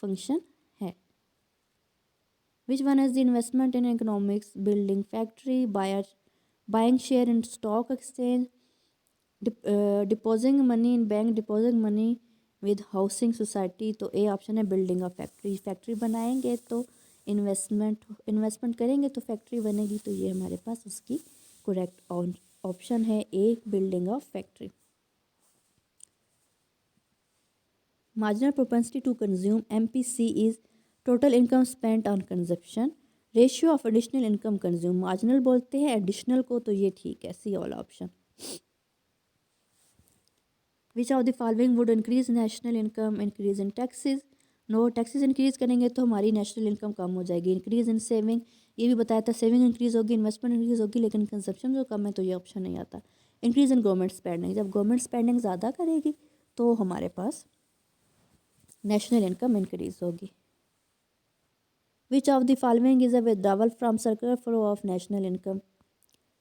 [SPEAKER 1] फंक्शन है। Which one is the investment in economics, building factory, buying share in stock exchange, depositing money in bank, depositing money with housing society, तो ए ऑप्शन है, बिल्डिंग ऑफ फैक्ट्री, फैक्ट्री बनाएंगे तो investment करेंगे तो factory बनेगी, तो ये हमारे पास उसकी करेक्ट ऑप्शन है, A, building of factory. Marginal propensity to consume, MPC, is total income spent on consumption, ratio of additional income consume, marginal बोलते हैं एडिशनल को, तो ये ठीक है, सी वाला option. Which of the following would increase national income, increase in taxes, no, taxes increase करेंगे तो हमारी नेशनल इनकम कम हो जाएगी। इंक्रीज इन सेविंग, ये भी बताया था, सेविंग इंक्रीज होगी, इन्वेस्टमेंट इंक्रीज होगी, लेकिन कंजप्शन जो कम है तो ये ऑप्शन नहीं आता। इंक्रीज इन गवर्नमेंट स्पेंडिंग, जब गवर्नमेंट स्पेंडिंग ज़्यादा करेगी तो हमारे पास नेशनल इनकम इंक्रीज होगी। Which of the following is a withdrawal from circular flow of national income,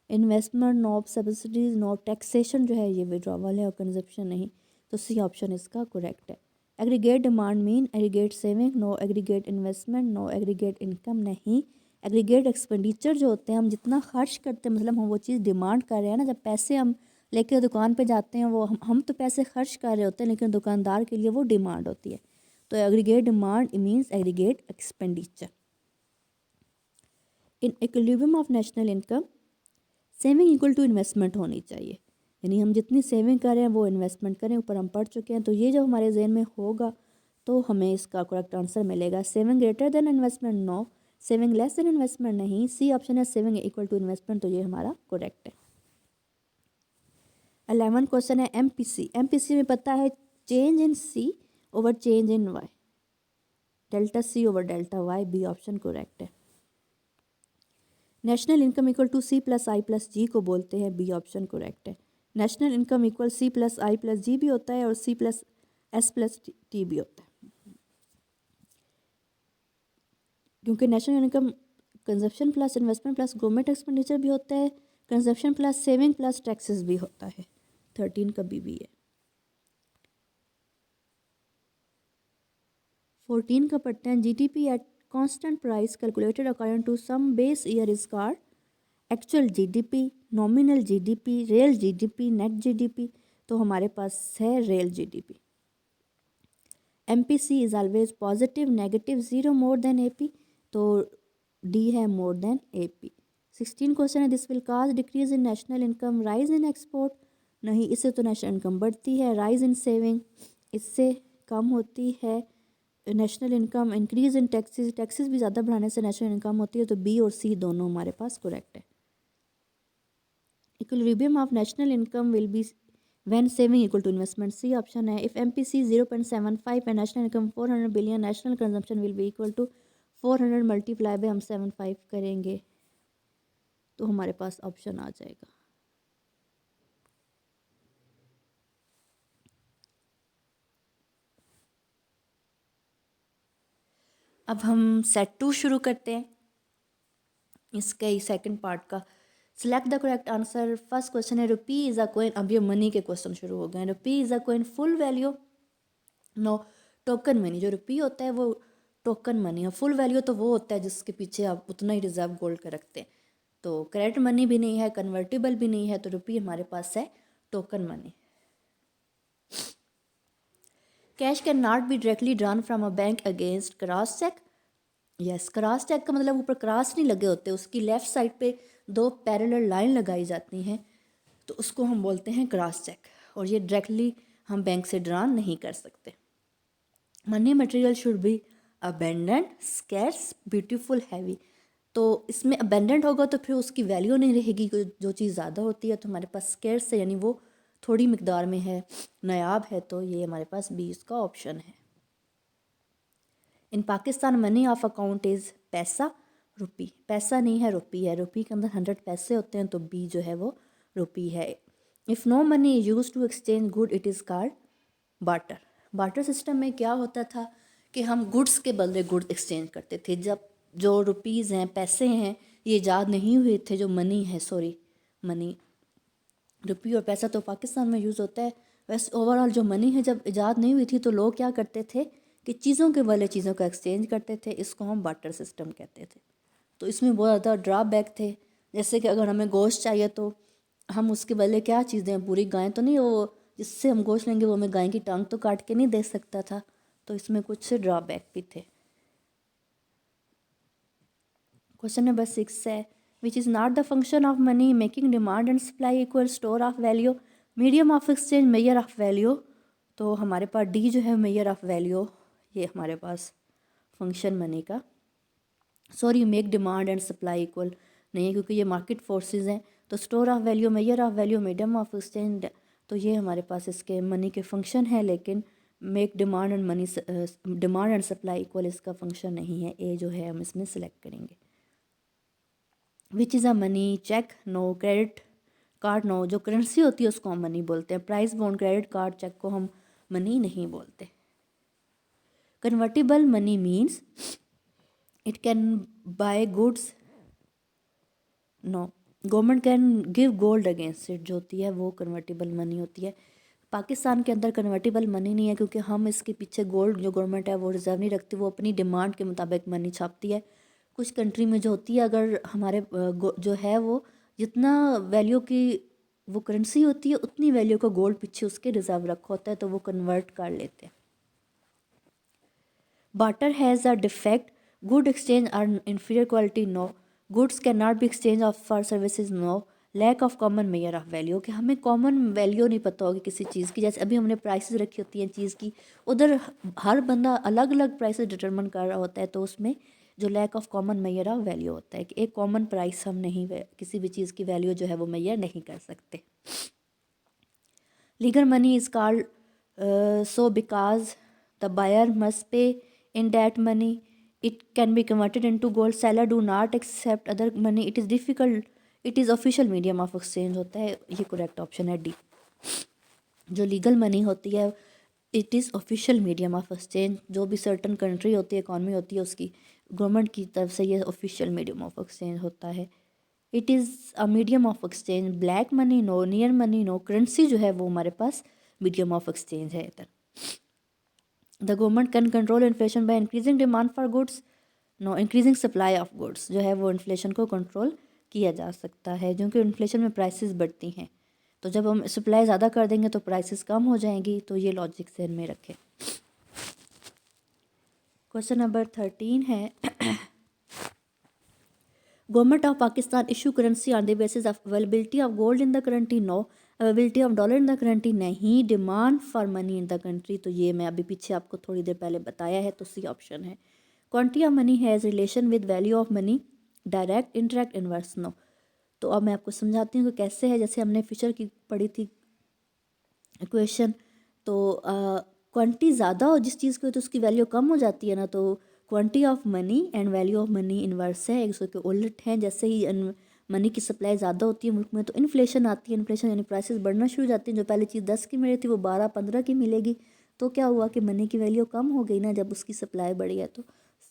[SPEAKER 1] investment, no, subsidies, no, taxation जो है ये विड्रॉवल है और कंजप्शन नहीं, तो सी ऑप्शन इसका करेक्ट है। Aggregate demand mean aggregate saving, no aggregate investment, no aggregate income नहीं। एग्रीगेट एक्सपेंडिचर जो होते हैं, हम जितना खर्च करते हैं, मतलब हम वो चीज़ डिमांड कर रहे हैं ना, जब पैसे हम लेके दुकान पे जाते हैं, वो हम तो पैसे खर्च कर रहे होते हैं, लेकिन दुकानदार के लिए वो डिमांड होती है। तो aggregate demand means aggregate expenditure. In equilibrium of national income saving equal to investment होनी चाहिए, यानी हम जितनी सेविंग कर रहे हैं वो इन्वेस्टमेंट करें, ऊपर हम पढ़ चुके हैं। तो ये जब हमारे जहन में होगा तो हमें इसका करेक्ट आंसर मिलेगा। Saving greater than investment no, saving less than investment नहीं, सी ऑप्शन है सेविंग इक्वल टू इन्वेस्टमेंट, तो ये हमारा करेक्ट है। 11 क्वेश्चन है एमपीसी। एमपीसी में पता है change in C over change in Y, delta C over delta Y, B option correct है। National income equal to C plus I plus G को बोलते हैं, बी ऑप्शन करेक्ट है। National income equal C plus I plus G भी होता है और C plus S plus T भी होता है, क्योंकि national income consumption plus investment plus government expenditure भी होता है, consumption plus saving plus taxes भी होता है। 13 का भी है। 14 का पढ़ते हैं। GDP at constant price calculated according to some base year is called actual GDP, nominal GDP, real GDP, net GDP. तो हमारे पास है real GDP. MPC is always positive, negative, zero, more than AP, तो D है more than AP. 16 question है this will cause decrease in national income, rise in export नहीं, इससे तो नेशनल इनकम बढ़ती है। राइज इन सेविंग, इससे कम होती है national income. Increase in taxes, taxes भी ज़्यादा बढ़ाने से नेशनल इनकम होती है, तो बी और सी दोनों हमारे पास करेक्ट है। Equilibrium of national income will be when saving equal to investment, C option है। If MPC 0.75 and national income 400 billion, national consumption will be equal to 400 multiply by हम 75 करेंगे तो हमारे पास ऑप्शन आ जाएगा। अब हम सेट 2 शुरू करते हैं, इसके ही सेकंड पार्ट का। Select the correct answer. First question है रुपी इज़ अ कोइन, अब ये मनी के क्वेश्चन शुरू हो गए हैं। Rupee is a coin full value, no, token money. जो रुपी होता है वो टोकन मनी है, फुल वैल्यू तो वो होता है जिसके पीछे आप उतना ही रिजर्व गोल्ड का रखते हैं। तो क्रेडिट मनी भी नहीं है, कन्वर्टेबल भी नहीं है, तो रुपी हमारे पास है token money. Cash can not be directly drawn from a bank against cross cheque, yes, cross cheque का मतलब ऊपर क्रॉस नहीं लगे होते, उसकी लेफ़्ट साइड पे 2 पैरेलल लाइन लगाई जाती हैं, तो उसको हम बोलते हैं क्रॉस चेक, और ये डायरेक्टली हम बैंक से ड्रॉन नहीं कर सकते। Money material should be abundant, scarce, beautiful, heavy. तो इसमें अबेंडेंट होगा तो फिर उसकी वैल्यू नहीं रहेगी, जो चीज़ ज़्यादा होती है तो हमारे पास स्कैर्स है, यानी वो थोड़ी मिकदार में है, नायाब है, तो ये हमारे पास बी इसका ऑप्शन है। In Pakistan money of account is paisa, rupee, पैसा नहीं है रुपी है, रुपी के अंदर 100 पैसे होते हैं, तो बी जो है वो रुपी है। If no money use to exchange good it is called barter. Barter system में क्या होता था कि हम गुड्स के बदले गुड्स एक्सचेंज करते थे। जब जो रुपीज़ हैं, पैसे हैं, ये ईजाद नहीं हुए थे, जो मनी है, सॉरी, मनी, रुपी और पैसा तो पाकिस्तान में यूज़ होता है। वैसे ओवरऑल जो मनी है जब ईजाद नहीं हुई थी तो लोग क्या करते थे कि चीज़ों के बदले चीज़ों का एक्सचेंज करते थे, इसको हम बार्टर सिस्टम कहते थे। तो इसमें बहुत ज़्यादा ड्रॉबैक थे, जैसे कि अगर हमें गोश्त चाहिए तो हम उसके बदले क्या चीज़ दें, पूरी गाय तो नहीं, वो जिससे हम गोश्त लेंगे वो हमें गाय की टांग तो काट के नहीं दे सकता था, तो इसमें कुछ से ड्रॉबैक भी थे। क्वेश्चन नंबर 6 है which is not the function of money making demand and supply equal store of value, medium of exchange, major of value. तो हमारे पास डी जो है मेजर ऑफ वैल्यू, ये हमारे पास फंक्शन मनी का, sorry, make demand and supply equal नहीं है क्योंकि ये मार्केट फोर्सेस हैं। तो store of value, major of value, medium of exchange, तो ये हमारे पास इसके मनी के फंक्शन है, लेकिन make demand and money, demand and supply equal इसका फंक्शन नहीं है। ए जो है हम इसमें सेलेक्ट करेंगे। Which is a money, cheque, no, credit card, no, जो करेंसी होती है उसको हम मनी बोलते हैं। Price bond, credit card, cheque को हम मनी नहीं बोलते। Convertible money means it can buy goods, no, government can give gold against it, जो होती है वो कन्वर्टेबल मनी होती है। पाकिस्तान के अंदर कन्वर्टेबल मनी नहीं है, क्योंकि हम इसके पीछे गोल्ड जो गवर्नमेंट है वो रिज़र्व नहीं रखती, वो अपनी डिमांड के मुताबिक मनी छापती है। कुछ कंट्री में जो होती है, अगर हमारे जो है वो जितना वैल्यू की वो करेंसी होती है उतनी वैल्यू का गोल्ड पीछे उसके रिज़र्व रखा होता है, तो वो कन्वर्ट कर लेते हैं। Barter has a defect, good exchange are inferior quality, no goods can not be exchange of for services, no lack of common measure of value, कि हमें कॉमन वैल्यू नहीं पता होगी किसी चीज़ की। जैसे अभी हमने प्राइसेस रखी होती हैं चीज़ की, उधर हर बंदा अलग अलग प्राइसेस डिटरमिन कर रहा होता है, तो उसमें जो lack of common measure of value होता है कि एक कॉमन प्राइस हम नहीं किसी भी चीज़ की वैल्यू जो है वो मेजर नहीं कर सकते। Legal money is called so because the buyer must pay in that money. It can be converted into gold. Seller do not accept other money. It is difficult. It is official medium of exchange होता है। ये correct option है D. जो legal money होती है it is official medium of exchange. जो भी certain country होती है, इकॉनमी होती है, उसकी गवर्नमेंट की तरफ से ये ऑफिशियल मीडियम ऑफ एक्सचेंज होता है। It is a medium of exchange. Black money no, near money no, currency जो है वो हमारे पास मीडियम ऑफ एक्सचेंज है इधर। The government can control inflation by increasing demand for goods, no increasing supply of goods, जो है वो inflation को कंट्रोल किया जा सकता है, क्योंकि इन्फ्लेशन में प्राइसेस बढ़ती हैं, तो जब हम सप्लाई ज़्यादा कर देंगे तो प्राइसेस कम हो जाएंगी। तो ये लॉजिक ध्यान में रखें। क्वेश्चन नंबर 13 है government of Pakistan issue currency on the basis of availability of gold in the currency, no availability of dollar in the currency, नहीं demand for money in the country. तो ये मैं अभी पीछे आपको थोड़ी देर पहले बताया है, तो सी ऑप्शन है। Quantity of money has relation with value of money, direct interact inverse, no. तो अब मैं आपको समझाती हूँ कि कैसे है। जैसे हमने फिशर की पढ़ी थी इक्वेशन, तो क्वांटिटी ज़्यादा हो जिस चीज़ की तो उसकी वैल्यू कम हो जाती है ना, तो quantity of money and value of money inverse है, एक दूसरे के उलट हैं। जैसे ही मनी की सप्लाई ज़्यादा होती है मुल्क में तो इन्फ्लेशन आती है, इन्फ्लेशन यानी प्राइसेस बढ़ना शुरू हो जाती हैं। जो पहले चीज़ 10 की मिली थी वो 12-15 की मिलेगी, तो क्या हुआ कि मनी की वैल्यू कम हो गई ना जब उसकी सप्लाई बढ़ी है। तो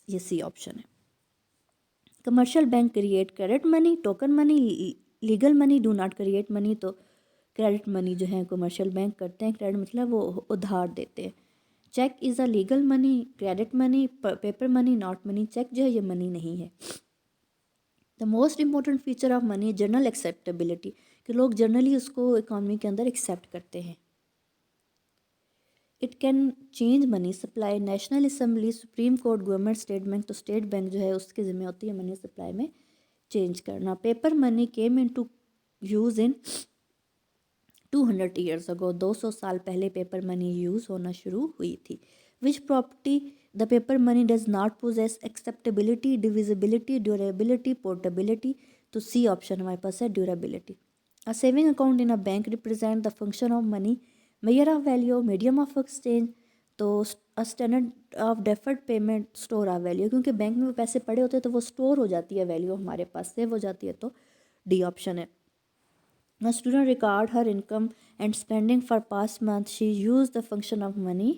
[SPEAKER 1] ये सी ऑप्शन है। Commercial bank create credit money, token money, legal money do not create money. तो क्रेडिट मनी जो है कमर्शियल बैंक करते हैं, क्रेडिट मतलब वो उधार देते हैं। Cheque is a legal money, credit money, paper money not money. Cheque जो है ये मनी नहीं है। The most important feature of money general acceptability, कि लोग जनरली उसको इकॉनमी के अंदर एक्सेप्ट करते हैं। It can change money supply, national assembly, supreme court, government, state bank. तो स्टेट बैंक जो है उसकी जिम्मे होती है मनी सप्लाई में चेंज करना। Paper money came in to use in 200 years ago, 200 साल पहले पेपर मनी यूज़ होना शुरू हुई थी। Which property the paper money does not possess, acceptability, divisibility, durability, portability. तो सी ऑप्शन हमारे पास है durability. A saving account in a bank represent the function of money, measure of value, medium of exchange. तो a standard of deferred payment, store of value, क्योंकि bank में वो पैसे पड़े होते हैं तो वो स्टोर हो जाती है, वैल्यू हमारे पास सेव हो जाती है। तो डी ऑप्शन है। A student record her income and spending for past month. She used the function of money.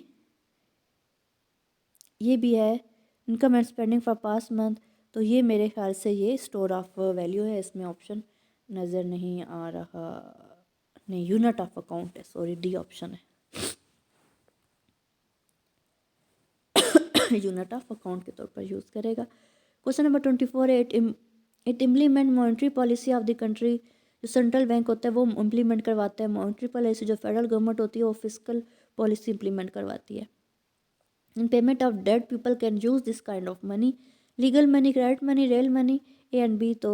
[SPEAKER 1] ये भी है income and spending for past month. तो ये मेरे ख्याल से ये स्टोर ऑफ वैल्यू है। इसमें ऑप्शन नज़र नहीं आ रहा, नहीं यूनिट ऑफ अकाउंट है, सॉरी डी ऑप्शन है। यूनिट ऑफ अकाउंट के तौर पर यूज़ करेगा। क्वेश्चन नंबर 24 है it implement monetary policy of the country. जो सेंट्रल बैंक होता है वो इम्प्लीमेंट करवाता है मॉनेटरी पॉलिसी, जो फेडरल गवर्नमेंट होती है वो फिजिकल पॉलिसी इम्प्लीमेंट करवाती है। In payment of debt people can use this kind of money, legal money, credit money, real money, A and B. तो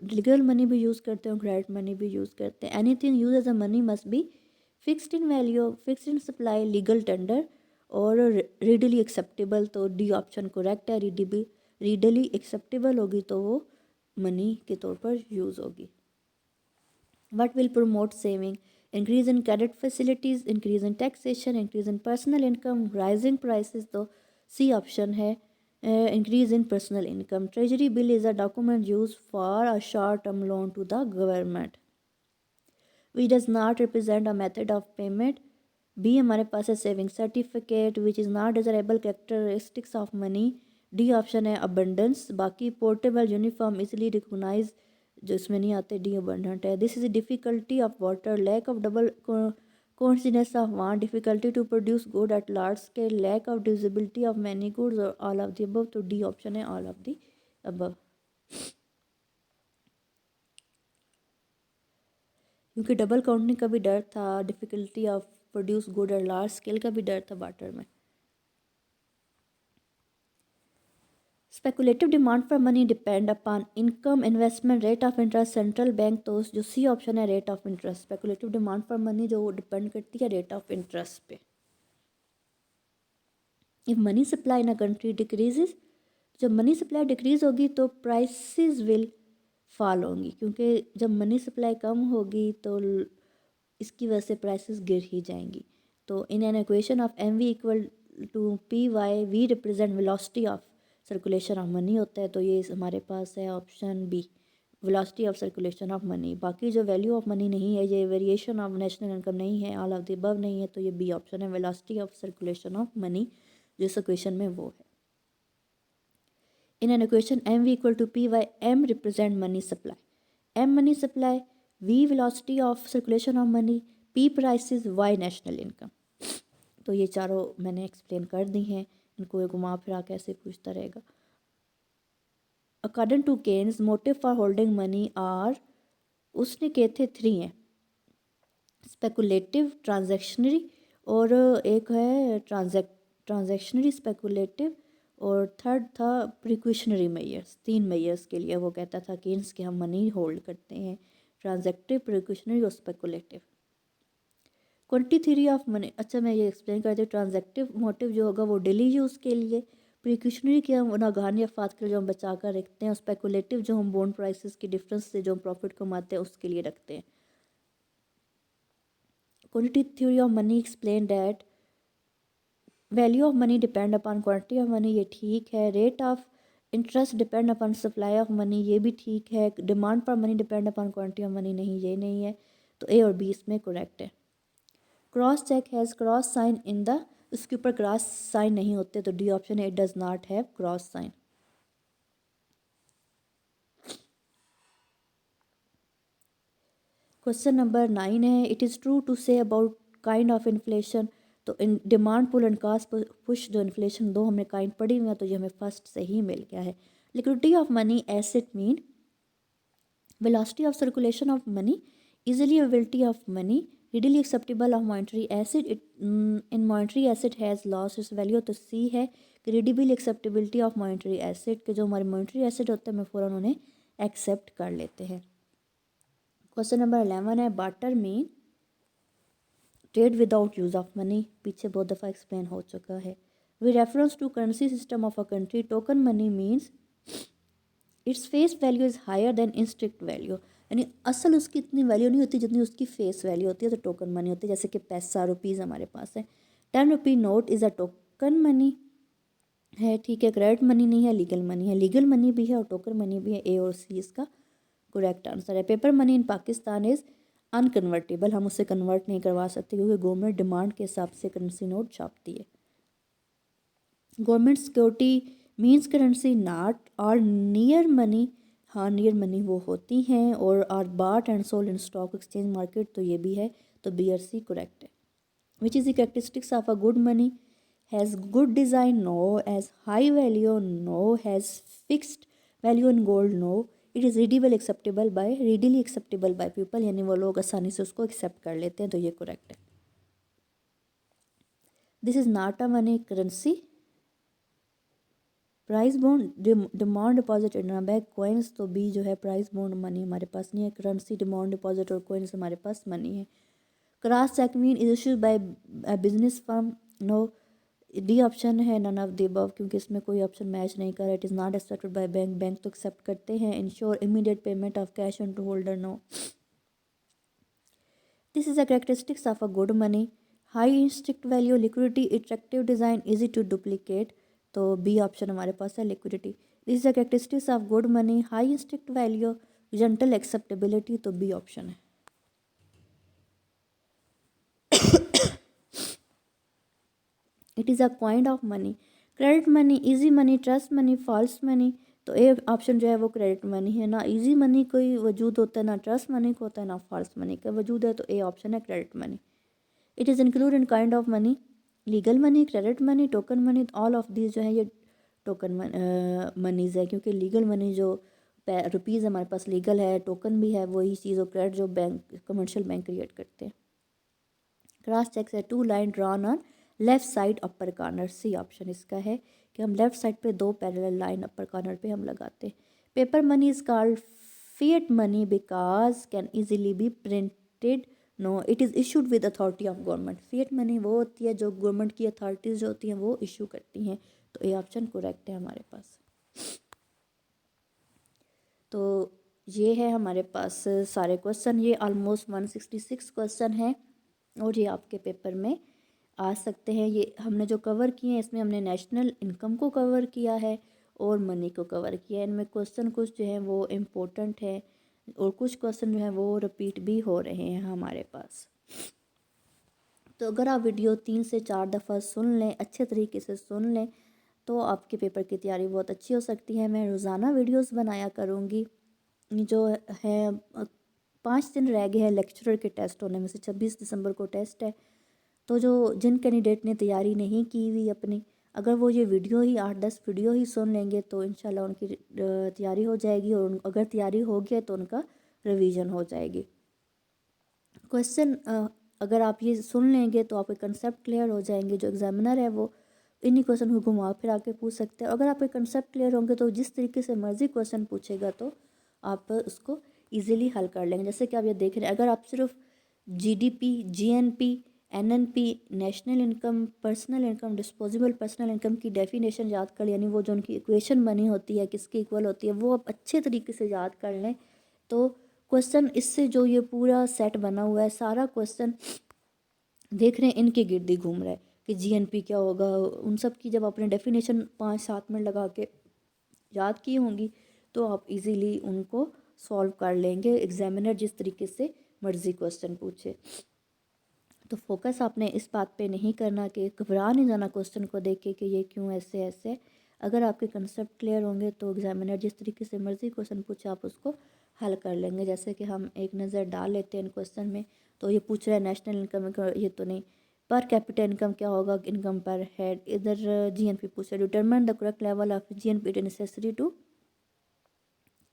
[SPEAKER 1] लीगल मनी भी यूज़ करते हैं, क्रेडिट मनी भी यूज़ करते हैं। Anything use as a money must be fixed in value, fixed in supply, legal tender और readily acceptable. तो D option correct है। रीडली एक्सेप्टेबल होगी तो वो मनी के तौर पर यूज़ होगी। What will promote saving? Increase in credit facilities, increase in taxation, increase in personal income, rising prices। तो सी ऑप्शन है increase in personal income। Treasury bill is a document used for a short-term loan to the government, which does not represent a method of payment। B हमारे पास है saving certificate, which is not desirable characteristics of money. D option है abundance. बाकी portable, uniform, easily recognise जो इसमें नहीं आते, D abundant है। This is difficulty of water, lack of double coincidence of want, difficulty to produce good at large scale, lack of divisibility of many goods और all of the above. तो D option है all of the above, क्योंकि double counting का भी डर था, difficulty of produce good at large scale का भी डर था बार्टर में। Speculative demand for money depend upon income, investment, rate of interest, central bank. तो जो सी ऑप्शन है rate of interest, speculative demand for money जो डिपेंड करती है रेट ऑफ इंटरेस्ट पे। If money supply in a country decreases, जब money supply decrease होगी तो प्राइसेस विल फॉल होंगी, क्योंकि जब मनी सप्लाई कम होगी तो इसकी वजह से प्राइसेस गिर ही जाएंगी। तो in an equation of M V equal to P Y, V represent velocity of circulation of money होता है। तो ये हमारे पास है option B, velocity of circulation of money. बाकी जो वैल्यू ऑफ मनी नहीं है, ये वेरिएशन ऑफ नेशनल इनकम नहीं है, ऑल ऑफ द अबव नहीं है, तो ये बी ऑप्शन है, velocity of circulation of money जो इस इक्वेशन में वो है। In an equation M V equal to P Y, M represent money supply, M money supply, V velocity of circulation of money, P prices, Y national income. तो ये चारों मैंने explain कर दी हैं, इनको ये घुमा फिरा कैसे पूछता रहेगा। According to Keynes motive for holding money are, उसने कहे थे 3 हैं, स्पेकुलेटिव, ट्रांजैक्शनरी और एक है ट्रांजैक्शनरी, स्पेकुलेटिव और थर्ड था प्रिक्वेशनरी मेयर्स। 3 मेयर्स के लिए वो कहता था केन्स के हम मनी होल्ड करते हैं, ट्रांजैक्टिव, प्रिक्वेशनरी और speculative. Quantity theory of money, अच्छा मैं ये एक्सप्लेन करती हूँ। ट्रांजैक्टिव मोटिव जो होगा वो डेली यूज़ के लिए, प्रिक्वेशनरी के हम नागहानी अफात के लिए जो हम बचा कर रखते हैं, और स्पेकुलेटिव जो हम बॉन्ड प्राइसेस की डिफरेंस से जो हम प्रॉफिट कमाते हैं उसके लिए रखते हैं। Quantity theory of money explain that value of money depend upon quantity of money, ये ठीक है। Rate of interest depend upon supply of money, ये भी ठीक है। Demand for money depend upon quantity of money, नहीं ये नहीं है। तो ए और बी इसमें करेक्ट है। Cross cheque has cross sign in the, उसके ऊपर क्रॉस साइन नहीं होते, तो डी ऑप्शन है, it does not have cross sign. Question number 9 है, it is true to say about kind of inflation. तो in demand pull and cost push, जो inflation दो हमने काइंड पढ़ी हुई है, तो ये हमें फर्स्ट से ही मिल गया है। Liquidity of money asset mean velocity of circulation of money, easily availability of money, readily acceptable of monetary asset, it in monetary asset has lost its value। तो सी है कि readily acceptability of monetary asset, के जो हमारे monetary asset होते हैं हमें फ़ौरन उन्हें एक्सेप्ट कर लेते हैं। क्वेश्चन नंबर 11 है, barter mean trade without use of money, पीछे बहुत दफ़ा एक्सप्लेन हो चुका है। We reference to currency system of a country, token money means its face value is higher than इंस्ट्रिक्ट वैल्यू, यानी असल उसकी इतनी वैल्यू नहीं होती जितनी उसकी फेस वैल्यू होती है, तो टोकन मनी होती है। जैसे कि पैसा, रुपीज़ हमारे पास है, 10 rupee note is a token money है, ठीक है। क्रेडिट मनी नहीं है, लीगल मनी है, लीगल मनी भी है और टोकन मनी भी है। ए और सी इसका करेक्ट आंसर है। Paper money in Pakistan is unconvertible, हम उसे कन्वर्ट नहीं करवा सकते क्योंकि गवर्नमेंट डिमांड के हिसाब से करेंसी नोट छापती है। Government security means currency not और नियर मनी, हाँ नियर मनी वो होती हैं, और आर बाट and sold in stock exchange market, तो ये भी है, तो बी और सी करेक्ट है। Which is the characteristics of a good money, has good design, no. Has high value, no. Has fixed value in gold, no. It is readable acceptable by, readily acceptable by people, यानी वो लोग आसानी से उसको accept कर लेते हैं, तो ये करेक्ट है। This is not a money currency, price bond demand deposit in bank coins, तो बी जो है प्राइस बॉन्ड मनी हमारे पास नहीं है। करेंसी डिमांड डिपॉजिट और कॉइन्स हमारे पास मनी है। Cross cheque mean is issued by business firm, no. D option है नन ऑफ द अबव, क्योंकि इसमें कोई ऑप्शन मैच नहीं कर रहा। It is not accepted by bank, bank तो एक्सेप्ट करते हैं। Ensure immediate payment of cash on to holder, no. This is a characteristics of a good money, high इंस्ट्रिक्ट value, liquidity, attractive design, easy to duplicate, तो B option हमारे पास है, liquidity. This is the characteristics of good money, high इंस्ट्रिक्ट value, general acceptability, तो B option है। It is a kind of money, credit money, easy money, trust money, false money, तो A option जो है वो क्रेडिट मनी है। ना easy money कोई वजूद होता है, ना ट्रस्ट मनी को होता है, ना फॉल्स मनी का वजूद है, तो ए ऑप्शन है credit money. It is include in kind of money, legal money, credit money, token money, all of this जो है ये टोकन मनीज़ है, क्योंकि लीगल मनी जो रुपीज़ हमारे पास लीगल है, टोकन भी है वही चीज़, और क्रेडिट जो बैंक कमर्शियल बैंक क्रिएट करते हैं। क्रॉस चेक है 2 line drawn on left side upper corner, C option इसका है कि हम लेफ्ट साइड पे 2 पैरेलल लाइन अपर कॉर्नर पे हम लगाते हैं। Paper money is called fiat money because can easily be printed, no it is issued with authority of government. Fiat money वो होती है जो गवर्नमेंट की अथॉरिटीज़ जो होती हैं वो इशू करती हैं, तो ये ऑप्शन करेक्ट है हमारे पास। तो ये है हमारे पास सारे क्वेश्चन, ये ऑलमोस्ट 166 क्वेश्चन हैं और ये आपके पेपर में आ सकते हैं। ये हमने जो कवर किए हैं इसमें हमने नेशनल इनकम को कवर किया है और मनी को कवर किया है। इनमें क्वेश्चन कुछ जो हैं वो इम्पोर्टेंट है और कुछ क्वेश्चन जो हैं वो रिपीट भी हो रहे हैं हमारे पास। तो अगर आप वीडियो 3 से 4 दफ़ा सुन लें, अच्छे तरीके से सुन लें, तो आपके पेपर की तैयारी बहुत अच्छी हो सकती है। मैं रोज़ाना वीडियोस बनाया करूँगी। जो है 5 दिन रह गए हैं लेक्चरर के टेस्ट होने में से, 26 दिसंबर को टेस्ट है। तो जो जिन कैंडिडेट ने तैयारी नहीं की हुई अपनी, अगर वो ये वीडियो ही 8-10 वीडियो ही सुन लेंगे तो इंशाल्लाह उनकी तैयारी हो जाएगी, और अगर तैयारी हो गया तो उनका रिवीजन हो जाएगी। क्वेश्चन अगर आप ये सुन लेंगे तो आपके कंसेप्ट क्लियर हो जाएंगे। जो एग्जामिनर है वो इन्हीं क्वेश्चन को घुमा फिरा के पूछ सकते हैं। अगर आपके कंसेप्ट क्लियर होंगे तो जिस तरीके से मर्जी क्वेश्चन पूछेगा तो आप उसको इजीली हल कर लेंगे। जैसे कि आप ये देख रहे हैं, अगर आप सिर्फ GDP, GNP, NNP, national income, personal income, disposable personal income की डेफिनेशन याद कर, यानी वो जो उनकी इक्वेशन बनी होती है किसकी इक्वल होती है, वो आप अच्छे तरीके से याद कर लें तो क्वेश्चन इससे जो ये पूरा सेट बना हुआ है सारा क्वेश्चन देख रहे हैं इनके गिर्द ही घूम रहा है कि जीएनपी क्या होगा। उन सब की जब आपने डेफिनेशन 5-7 मिनट लगा के याद की होंगी तो आप इजीली उनको सॉल्व कर लेंगे, एग्जामिनर जिस तरीके से मर्जी क्वेश्चन पूछे। तो फोकस आपने इस बात पे नहीं करना कि घबरा नहीं जाना क्वेश्चन को देख के कि ये क्यों ऐसे ऐसे। अगर आपके कंसेप्ट क्लियर होंगे तो एग्जामिनर जिस तरीके से मर्जी क्वेश्चन पूछे आप उसको हल कर लेंगे। जैसे कि हम एक नज़र डाल लेते हैं इन क्वेश्चन में, तो ये पूछ रहा है नेशनल इनकम, ये तो नहीं। पर कैपिटल इनकम क्या होगा इनकम पर हेड, इधर जीएनपी पूछ रहा है, determine the correct level of GNP it necessary to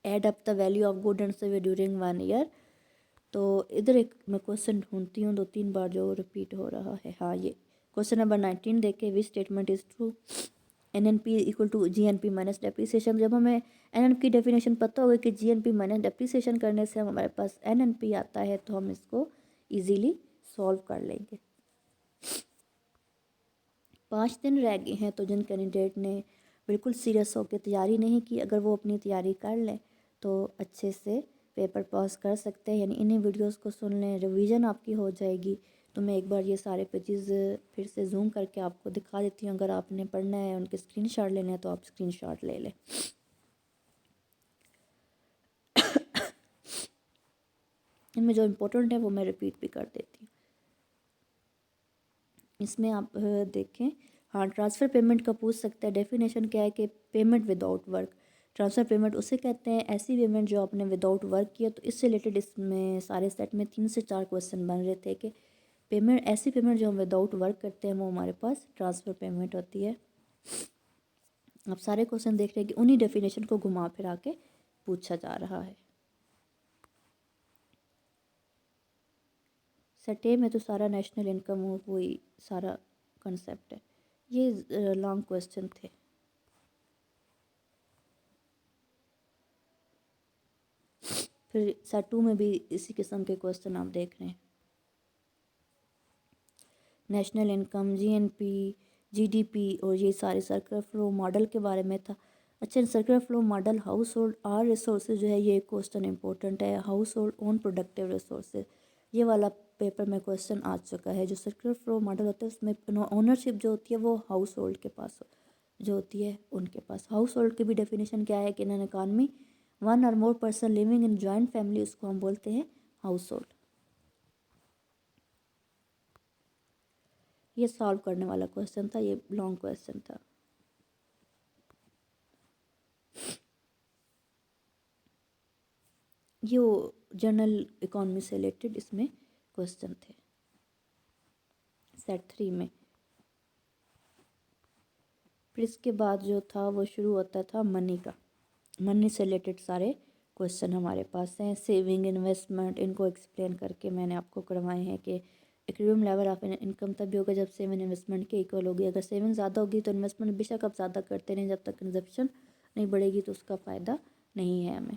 [SPEAKER 1] add up the value of good and service during 1 year. तो इधर एक मैं क्वेश्चन ढूंढती हूँ 2-3 बार जो रिपीट हो रहा है। हाँ, ये क्वेश्चन नंबर 19 देखे, which statement is true, NNP equal to GNP minus depreciation. जब हमें एनएनपी की डेफिनेशन पता होगा कि जीएनपी माइनस डेप्रिसिएशन करने से हमारे पास एनएनपी आता है तो हम इसको इजीली सॉल्व कर लेंगे। 5 दिन रह गए हैं, तो जिन कैंडिडेट ने बिल्कुल सीरियस होकर तैयारी नहीं की, अगर वो अपनी तैयारी कर लें तो अच्छे से पेपर पास कर सकते हैं। यानी इन्हीं वीडियोस को सुन लें, रिवीजन आपकी हो जाएगी। तो मैं एक बार ये सारे पेजेस फिर से जूम करके आपको दिखा देती हूँ। अगर आपने पढ़ना है, उनके स्क्रीनशॉट लेने हैं तो आप स्क्रीनशॉट ले लें। इनमें जो इम्पोर्टेंट है वो मैं रिपीट भी कर देती हूँ। इसमें आप देखें, हाँ, ट्रांसफ़र पेमेंट का पूछ सकते हैं। डेफिनेशन क्या है कि payment without work, transfer payment उसे कहते हैं ऐसी पेमेंट जो आपने विदाउट वर्क किया। तो इससे रिलेटेड इसमें सारे सेट में 3 से 4 क्वेश्चन बन रहे थे कि पेमेंट, ऐसी पेमेंट जो हम विदाउट वर्क करते हैं वो हमारे पास ट्रांसफ़र पेमेंट होती है। आप सारे क्वेश्चन देख रहे हैं कि उन्हीं डेफिनेशन को घुमा फिरा के पूछा जा रहा है। सेट ए में तो सारा नेशनल इनकम हो, वही सारा कंसेप्ट है। ये लॉन्ग क्वेश्चन थे। फिर सेट 2 में भी इसी किस्म के क्वेश्चन आप देख रहे हैं। नेशनल इनकम, जीएनपी, जीडीपी और ये सारे सर्कुलर फ्लो मॉडल के बारे में था। अच्छा, circular flow model household are resources जो है ये क्वेश्चन इंपॉर्टेंट है। Household own productive resources, ये वाला पेपर में क्वेश्चन आ चुका है। जो सर्कुलर फ्लो मॉडल होता है उसमें ओनरशिप जो होती है वो हाउस होल्ड के पास जो होती है उनके पास। हाउस होल्ड की भी डेफिनेशन क्या है कि इन एन इकॉनमी 1 और more person living in joint family, उसको हम बोलते हैं हाउस होल्ड। ये सॉल्व करने वाला क्वेश्चन था, ये लॉन्ग क्वेश्चन था। ये जनरल इकॉनमी से रिलेटेड इसमें क्वेश्चन थे। सेट 3 में। फिर इसके बाद जो था वो शुरू होता था मनी का। मनी से रिलेटेड सारे क्वेश्चन हमारे पास हैं। सेविंग, इन्वेस्टमेंट, इनको एक्सप्लेन करके मैंने आपको करवाए हैं कि इक्विलिब्रियम लेवल ऑफ इनकम तभी होगा जब सेविंग इन्वेस्टमेंट के इक्वल होगी। अगर सेविंग ज़्यादा होगी तो इन्वेस्टमेंट बेशक आप ज़्यादा करते रहें, जब तक कंजप्शन नहीं बढ़ेगी तो उसका फ़ायदा नहीं है हमें।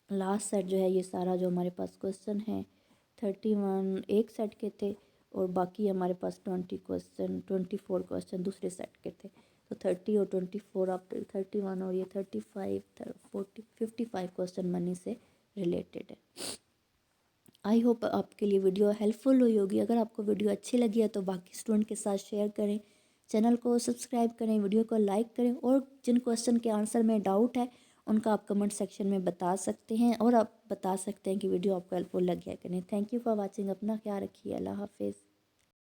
[SPEAKER 1] लास्ट सेट जो है ये सारा जो हमारे पास क्वेश्चन है 31 एक सेट के थे और बाकी हमारे पास 24 क्वेश्चन दूसरे सेट के थे। तो 30 और 24 आप 31 और ये 35 40 55 क्वेश्चन मनी से रिलेटेड है। आई होप आपके लिए वीडियो हेल्पफुल हुई होगी। अगर आपको वीडियो अच्छी लगी है तो बाकी स्टूडेंट के साथ शेयर करें, चैनल को सब्सक्राइब करें, वीडियो को लाइक करें और जिन क्वेश्चन के आंसर में डाउट है उनका आप कमेंट सेक्शन में बता सकते हैं और आप बता सकते हैं कि वीडियो आपको हेल्पफुल लग गया कि नहीं। Thank you for watching. अपना ख्याल रखिए। अल्लाह हाफिज़।